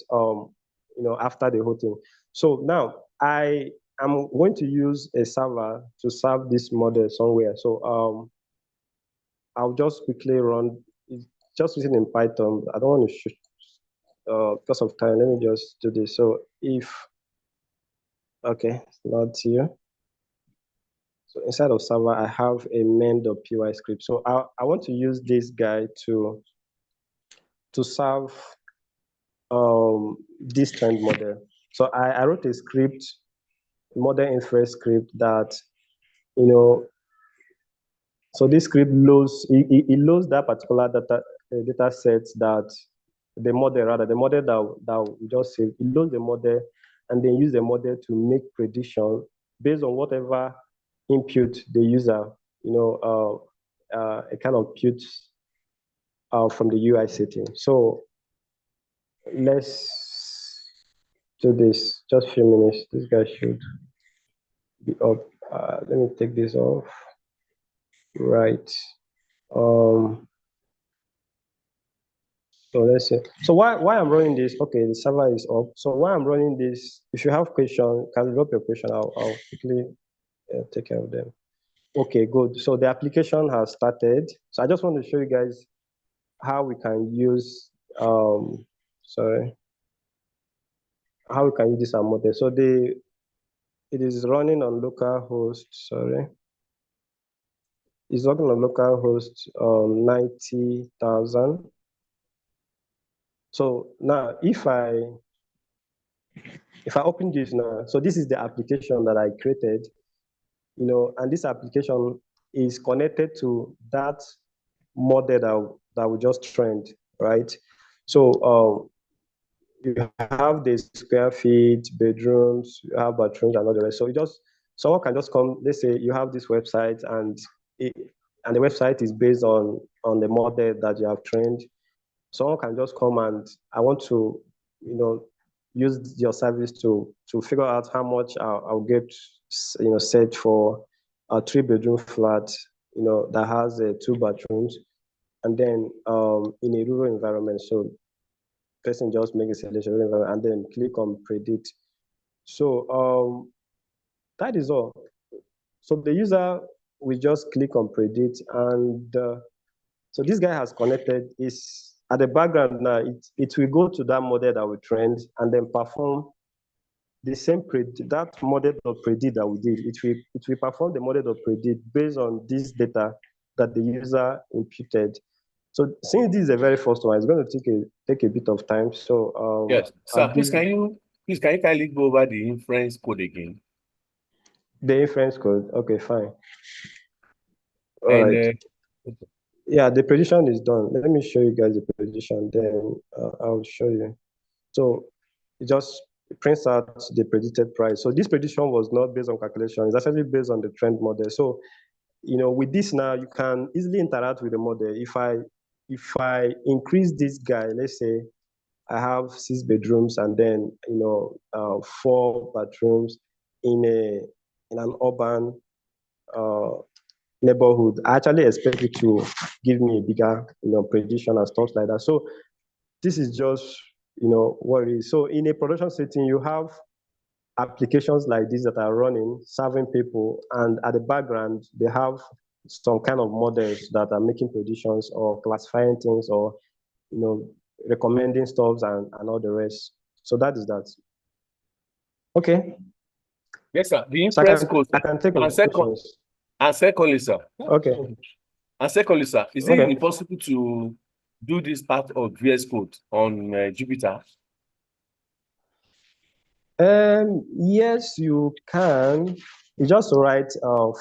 After the whole thing. So now I am going to use a server to serve this model somewhere. So I'll just quickly run. It's just written in Python. I don't want to shoot because of time. Let me just do this. So if okay, it's not here. So inside of server, I have a main.py script. So I want to use this guy to serve this trend model. So I wrote a script, model inference script that, you know, so this script loads, it loads that particular data set that the model that we just saved, it loads the model and then use the model to make prediction based on whatever input the user, a kind of put from the UI setting. So let's do this, just a few minutes. This guy should be up. Let me take this off. Right. So let's see. So why I'm running this? Okay, the server is up. So why I'm running this? If you have question, can drop your question. I'll quickly take care of them. Okay, good. So the application has started. So I just want to show you guys how we can use how we can use this model. So it is running on localhost. It's running on localhost 90,000. So now if I open this now, so this is the application that I created, and this application is connected to that model that we just trained, right? So you have the square feet, bedrooms, you have bathrooms and all the rest. So someone can just come, let's say you have this website and the website is based on the model that you have trained. Someone can just come and I want to, use your service to figure out how much I'll get, set for a 3-bedroom flat, that has 2 bathrooms, and then in a rural environment. So person just make a selection and then click on predict. So that is all. So the user will just click on predict, and so this guy has connected. Is at the background now, it will go to that model that we trained and then perform the same that model of predict that we did. It will perform the model of predict based on this data that the user imputed. So since this is the very first one, it's going to take a bit of time. So yes, sir. Please can you kindly go over the inference code again? The inference code. Okay, fine. All and right. Yeah, the prediction is done. Let me show you guys the prediction. Then I'll show you. So it just prints out the predicted price. So this prediction was not based on calculation. It's actually based on the trend model. So with this now, you can easily interact with the model. If I increase this guy, let's say I have 6 bedrooms and then 4 bathrooms in an urban neighborhood, I actually expect it to give me a bigger prediction and stuff like that. So this is just what it is. So in a production setting, you have applications like this that are running, serving people, and at the background they have some kind of models that are making predictions or classifying things or recommending stuff and all the rest. So that is that. Okay. Yes, sir. The inference code. I can take questions. And secondly, sir. Okay. And secondly, sir, is it impossible to do this part of VS Code on Jupyter? Yes, you can. You just write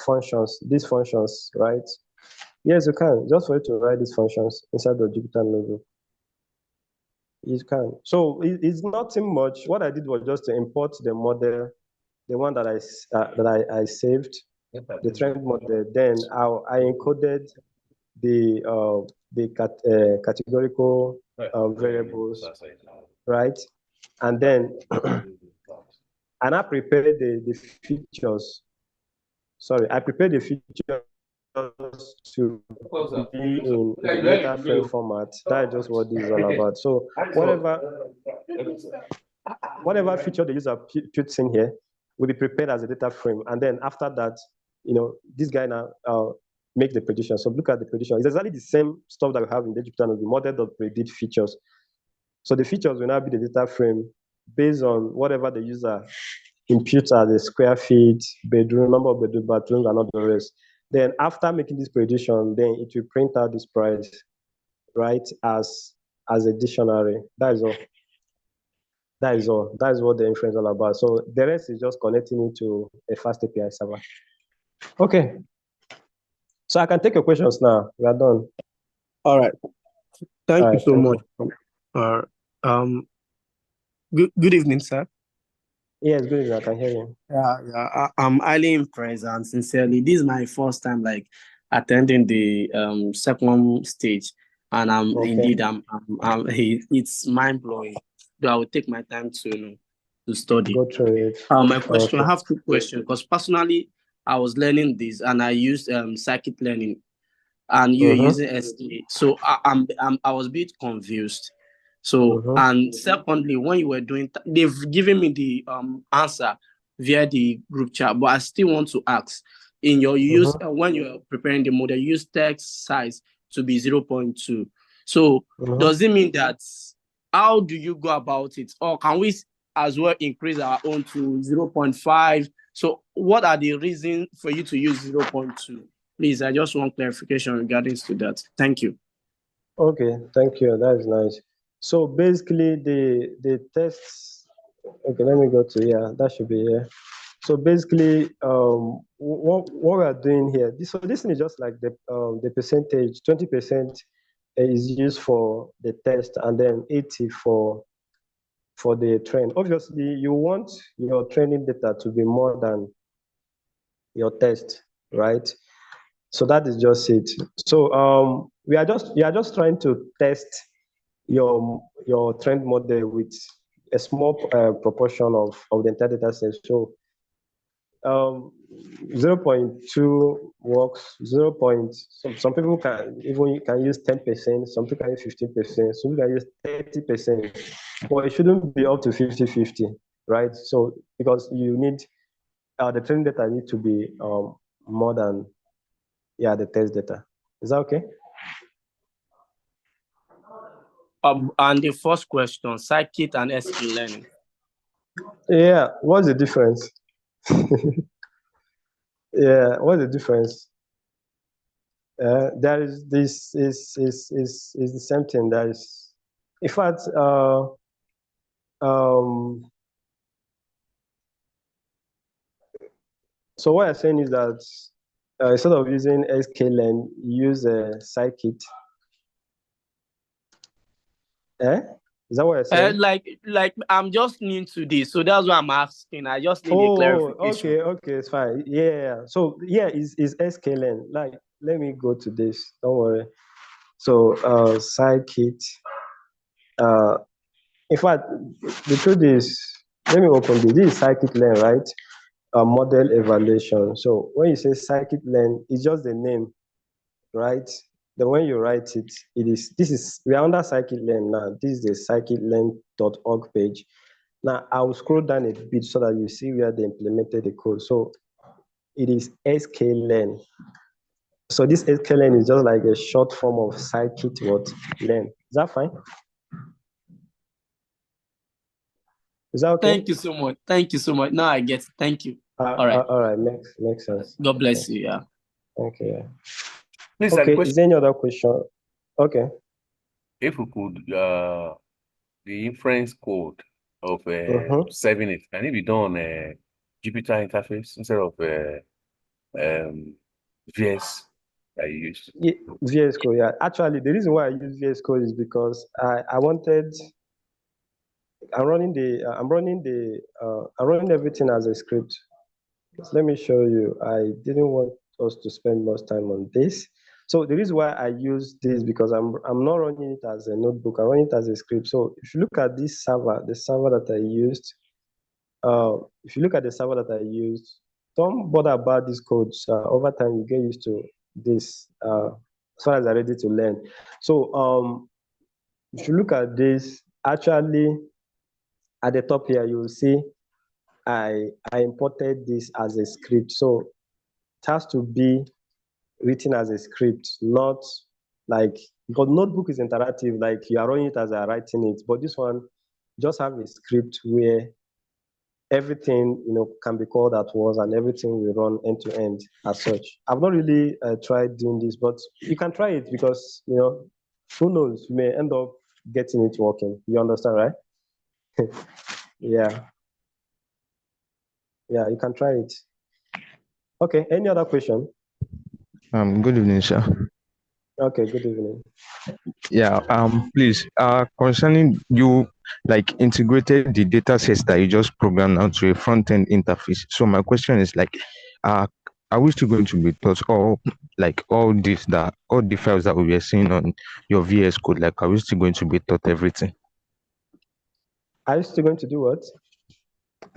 functions, these functions, right? Yes, you can. Just for you to write these functions inside the Jupyter notebook. You can. So it's nothing much. What I did was just to import the model, the one that I saved, the trend model. Then I encoded the categorical variables, right? And then and I prepared the features. Sorry, I prepared the features to be in data frame format. That's just what this is all about. So whatever feature the user puts in here will be prepared as a data frame. And then after that, this guy now make the prediction. So look at the prediction. It's exactly the same stuff that we have in the Jupyter Notebook, model.predict features. So the features will now be the data frame based on whatever the user impute as a square feet, bedroom, number of bedroom, bathrooms, and all the rest. Then after making this prediction, then it will print out this price, right, as a dictionary. That is all. That is all. That is what the inference is all about. So the rest is just connecting it to a fast API server. Okay. So I can take your questions now. We are done. All right. Thank All you right, so thank much. Good evening, sir. Yes, good. I can hear you. I'm highly impressed and sincerely. This is my first time like attending the second stage, and Okay. it's mind blowing. But I will take my time to study. Go through it. My question, I Okay. have two questions because personally I was learning this and I used scikit learning, and you're using SD, so I was a bit confused. So and secondly, when you were doing, they've given me the answer via the group chat, but I still want to ask, in your use when you're preparing the model, you use text size to be 0.2. So does it mean that, how do you go about it, or can we as well increase our own to 0.5? So what are the reasons for you to use 0.2? Please, I just want clarification regarding to that. Thank you. Okay, thank you. That is nice. So basically, the tests. Okay, let me go to that should be here. So basically, what we are doing here. So this is just like the percentage. 20% is used for the test, and then 80 for the trend. Obviously, you want your training data to be more than your test, right? So that is just it. So you are just trying to test your trend model with a small proportion of the entire data set. So 0.2 works. Some people can use 10%, some people can use 15%, some people can use 30%, but it shouldn't be up to 50-50, right? So because you need the training data need to be more than the test data. Is that okay? And the first question, scikit and SQ learning. Yeah, what's the difference? Yeah, what's the difference? There is this is the same thing. There is, in fact, so what I'm saying is that instead of using sklearn, use scikit. Is that what you're saying? Like I'm just new to this, so that's why I'm asking. I just need a clarification. Okay, it's fine. Yeah. So is sklearn. Like, let me go to this. Don't worry. So scikit. In fact, the truth is, let me open this. This is scikit-learn, right? Model evaluation. So when you say scikit-learn, it's just the name, right? Then when you write it, we are under scikit-learn now. This is the scikit-learn.org page. Now I'll scroll down a bit so that you see where they implemented the code. So it is sklearn. So this sklearn is just like a short form of scikit-learn. Is that fine? Is that okay? Thank you so much. Thank you so much. Now I get it. Thank you. All right. All right. Makes sense. God bless you. Yeah. Thank you. Please, Okay. Is there any other question? Okay. if we could, the inference code of saving it, can it be done on Jupyter interface instead of VS that you used? Yeah, VS Code. Yeah. Actually, the reason why I use VS Code is because I'm running everything as a script. So let me show you. I didn't want us to spend much time on this. So the reason why I use this because I'm not running it as a notebook. I'm running it as a script. So if you look at this server, the server that I used, don't bother about these codes. Over time, you get used to this as far as I'm ready to learn. So if you look at this, actually, at the top here, you will see I imported this as a script. So it has to be written as a script, not like, because notebook is interactive, like you are running it as I writing it. But this one just have a script where everything, can be called at once and everything will run end to end as such. I've not really tried doing this, but you can try it because, who knows, you may end up getting it working. You understand, right? Yeah. Yeah, you can try it. Okay, any other question? Good evening, sir. Okay, good evening. Yeah, please, concerning you like integrated the data sets that you just programmed out to a front-end interface. So my question is like, are we still going to be taught all the files that we were seeing on your VS Code? Like, are we still going to be taught everything? Are you still going to do what?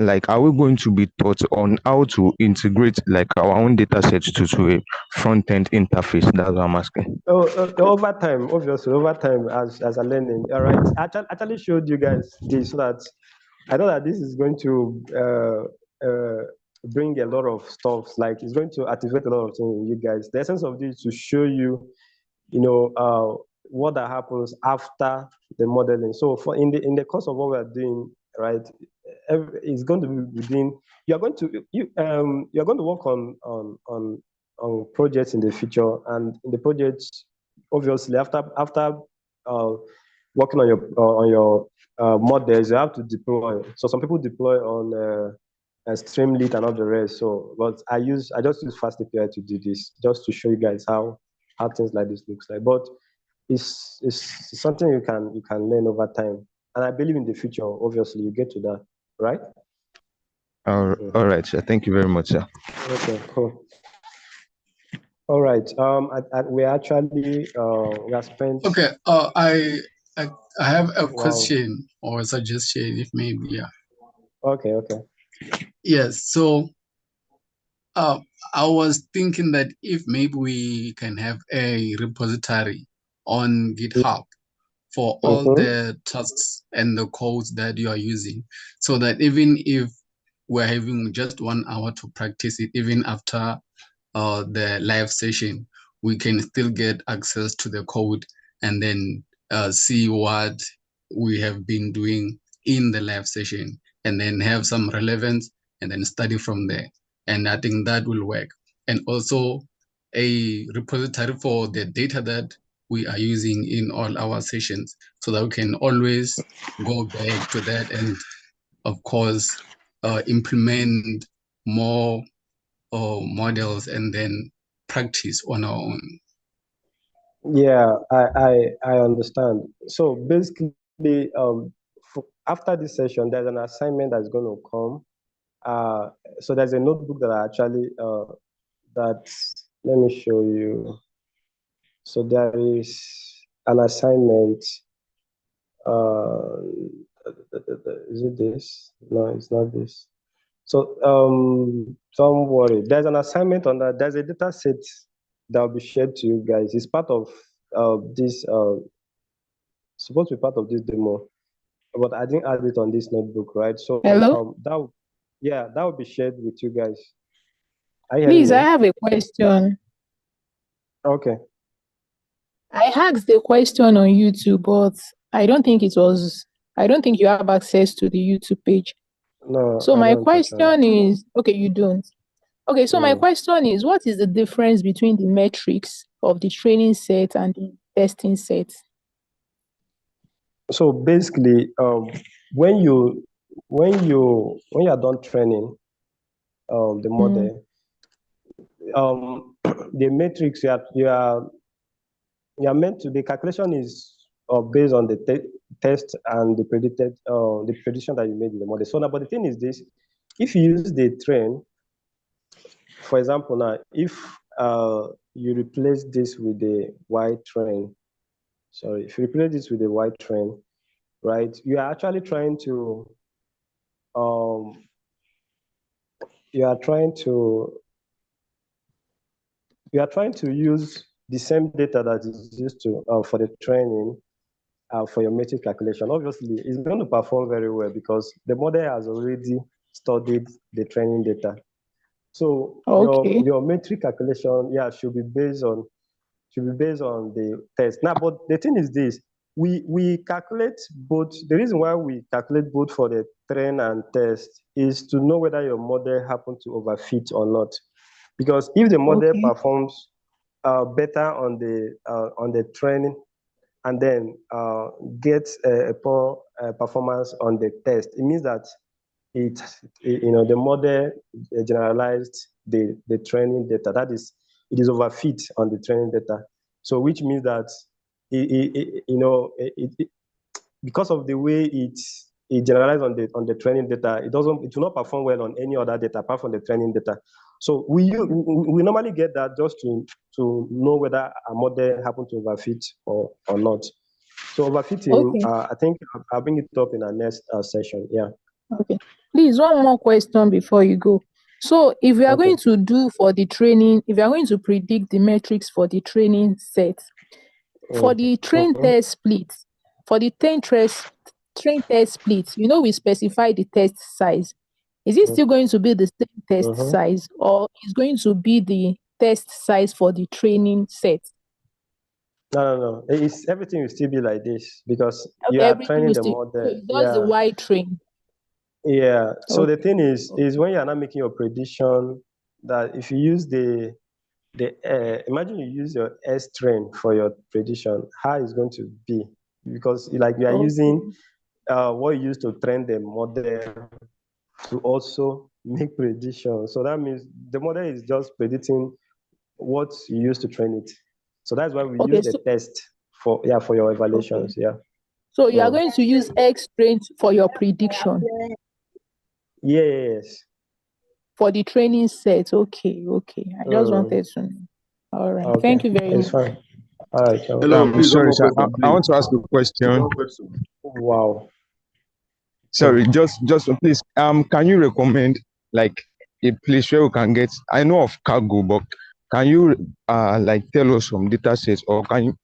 Like, are we going to be taught on how to integrate like our own data sets to a front-end interface? That's what I'm asking. Over time, obviously, over time as a learning. All right. I actually showed you guys this so that I know that this is going to bring a lot of stuff. Like it's going to activate a lot of things in you guys. The essence of this is to show you, what that happens after the modeling. So for in the course of what we are doing, right, it's going to be within. You're going to work on projects in the future, and in the projects, obviously after working on your models, you have to deploy. So some people deploy on Streamlit and all the rest. So, but I just use Fast API to do this, just to show you guys how things like this looks like. But it's something you can learn over time, and I believe in the future. Obviously, you get to that, right? All right, sir. Thank you very much, sir. Okay, cool. All right. We actually we have spent. Okay. I have a question or a suggestion, if maybe, yeah. Okay. Yes. So, I was thinking that if maybe we can have a repository on GitHub for all the tasks and the codes that you are using, so that even if we're having just 1 hour to practice it, even after the live session, we can still get access to the code and then see what we have been doing in the live session and then have some relevance and then study from there. And I think that will work. And also a repository for the data that we are using in all our sessions so that we can always go back to that and, of course, implement more models and then practice on our own. Yeah, I understand. So basically, after this session, there's an assignment that's going to come. So there's a notebook that I actually let me show you. So there is an assignment. Is it this? No, it's not this. So don't worry. There's an assignment on that. There's a data set that will be shared to you guys. It's part of this. Supposed to be part of this demo, but I didn't add it on this notebook, right? So Hello? that will be shared with you guys. Please, I have a question. Okay. I asked the question on YouTube, but I don't think you have access to the YouTube page. No. So my question is, okay, you don't. Okay, so my question is, what is the difference between the metrics of the training set and the testing set? So basically, when you are done training the model, the metrics you are meant to, the calculation is based on the test and the prediction that you made in the model. So now, but the thing is this: if you use the train, for example, now if you replace this with the Y train, if you replace this with the Y train, right? You are actually trying to use the same data that is used to for the training for your metric calculation. Obviously, it's going to perform very well because the model has already studied the training data. So your metric calculation, should be based on the test. Now, but the thing is this: we calculate both. The reason why we calculate both for the train and test is to know whether your model happened to overfit or not. Because if the model performs better on the training and then gets a poor performance on the test, it means that the model generalized the training data. That is, it is overfit on the training data. So which means that because of the way it generalized on the training data, it will not perform well on any other data apart from the training data. So we normally get that just to know whether a model happened to overfit or not. So overfitting, I think I'll bring it up in our next session. Yeah. Okay. Please, one more question before you go. So if we are going to do for the training, if you are going to predict the metrics for the training set, for the train test split, for the train test split, we specify the test size. Is it still going to be the same test size, or is going to be the test size for the training set? No. Everything will still be like this because you are training the model. So it's just the Y train. Yeah. So the thing is when you are not making your prediction, that if you use imagine you use your S train for your prediction, how it's going to be, because you are using what you use to train the model to also make predictions. So that means the model is just predicting what you use to train it. So that's why we use the test for your evaluations. Yeah. So you are going to use X train for your prediction. Yes. For the training set. Okay. I just wanted to know. All right. Okay. Thank you very much. Fine. All right. Hello, please, sorry, sir. I want to ask a question. Wow. Sorry, just please. Can you recommend a place where we can get? I know of cargo, but can you tell us some data sets, or can you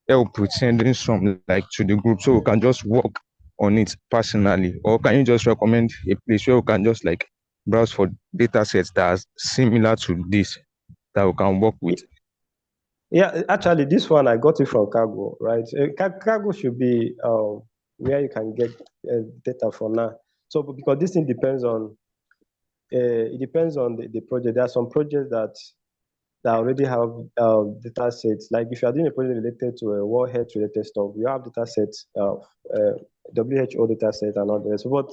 help with sending some to the group so we can just work on it personally, or can you just recommend a place where we can just browse for data sets that are similar to this that we can work with? Yeah, actually, this one I got it from Cargo, right? Cargo should be where you can get data for now. So because this thing depends on the project. There are some projects that already have data sets. Like if you are doing a project related to a World Health related stuff, you have data sets of WHO data set and all this. But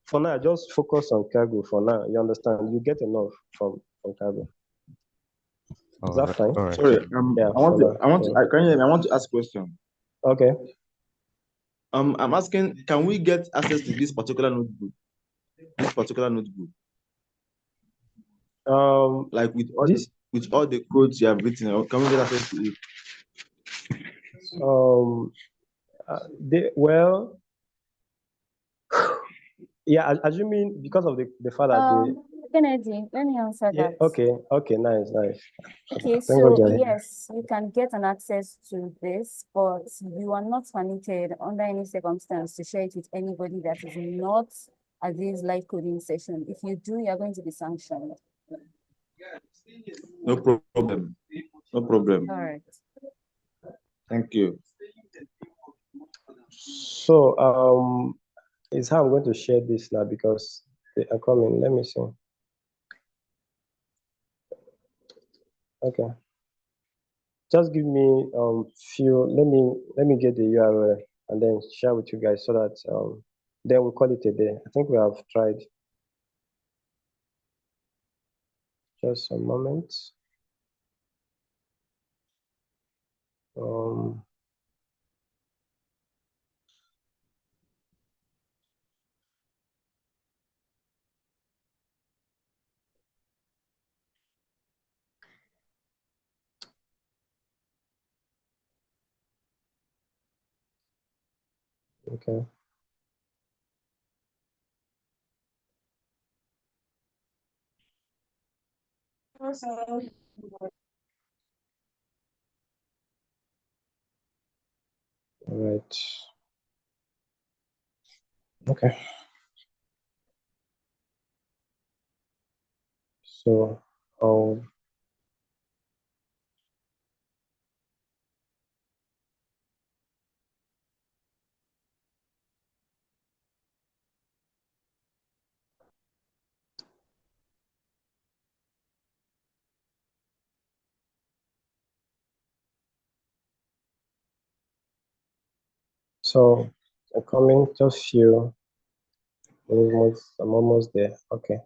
for now, just focus on Cargo for now. You understand? You get enough from Cargo. Is that fine? Right. Sorry, Yeah, I want to ask a question. Okay. I'm asking, can we get access to this particular notebook? Like with all the codes you have written, or can we get access to it? Yeah, assuming because of the fact that Kennedy, let me answer that. Okay, nice. Okay, so yes, you can get an access to this, but you are not permitted under any circumstance to share it with anybody that is not at this live coding session. If you do, you are going to be sanctioned. No problem. All right. Thank you. So is how I'm going to share this now because they are coming. Let me see. Okay. Just give me few. Let me get the URL and then share with you guys so that then we'll call it a day. I think we have tried. Just a moment. Okay. All right. Okay. So So I'm coming, just few. I'm almost there. Okay.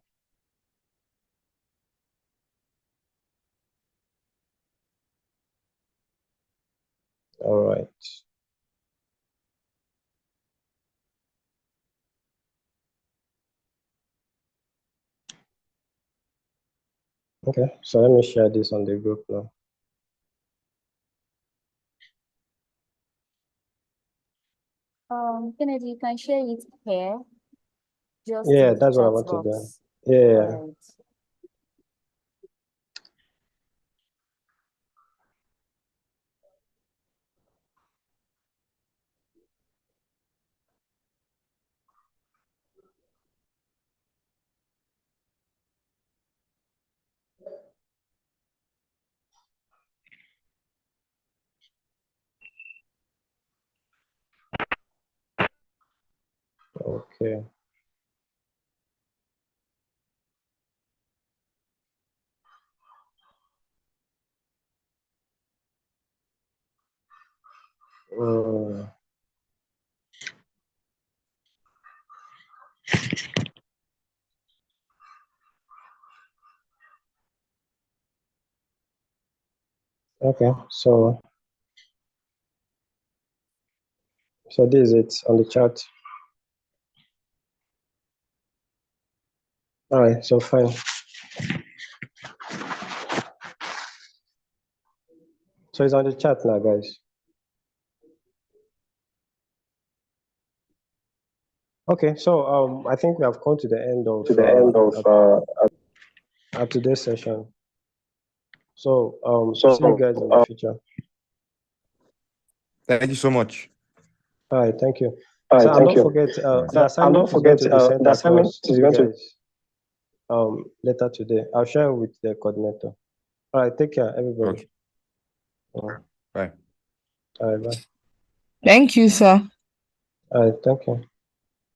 All right. Okay, so let me share this on the group now. Kennedy, you can share it here. Just Yeah, in the that's what I chat want to do. box. Yeah. Right. Okay. Okay, so this is it on the chart. All right, so fine. So it's on the chat now, guys. Okay, so I think we have come to the end of today's session. So see you guys in the future. Thank you so much. All right, thank you. So and don't forget the assignment is going to be sent across to you guys later today. I'll share with the coordinator. All right, take care, everybody. Okay. Bye. All right, bye. Thank you, sir. All right, thank you.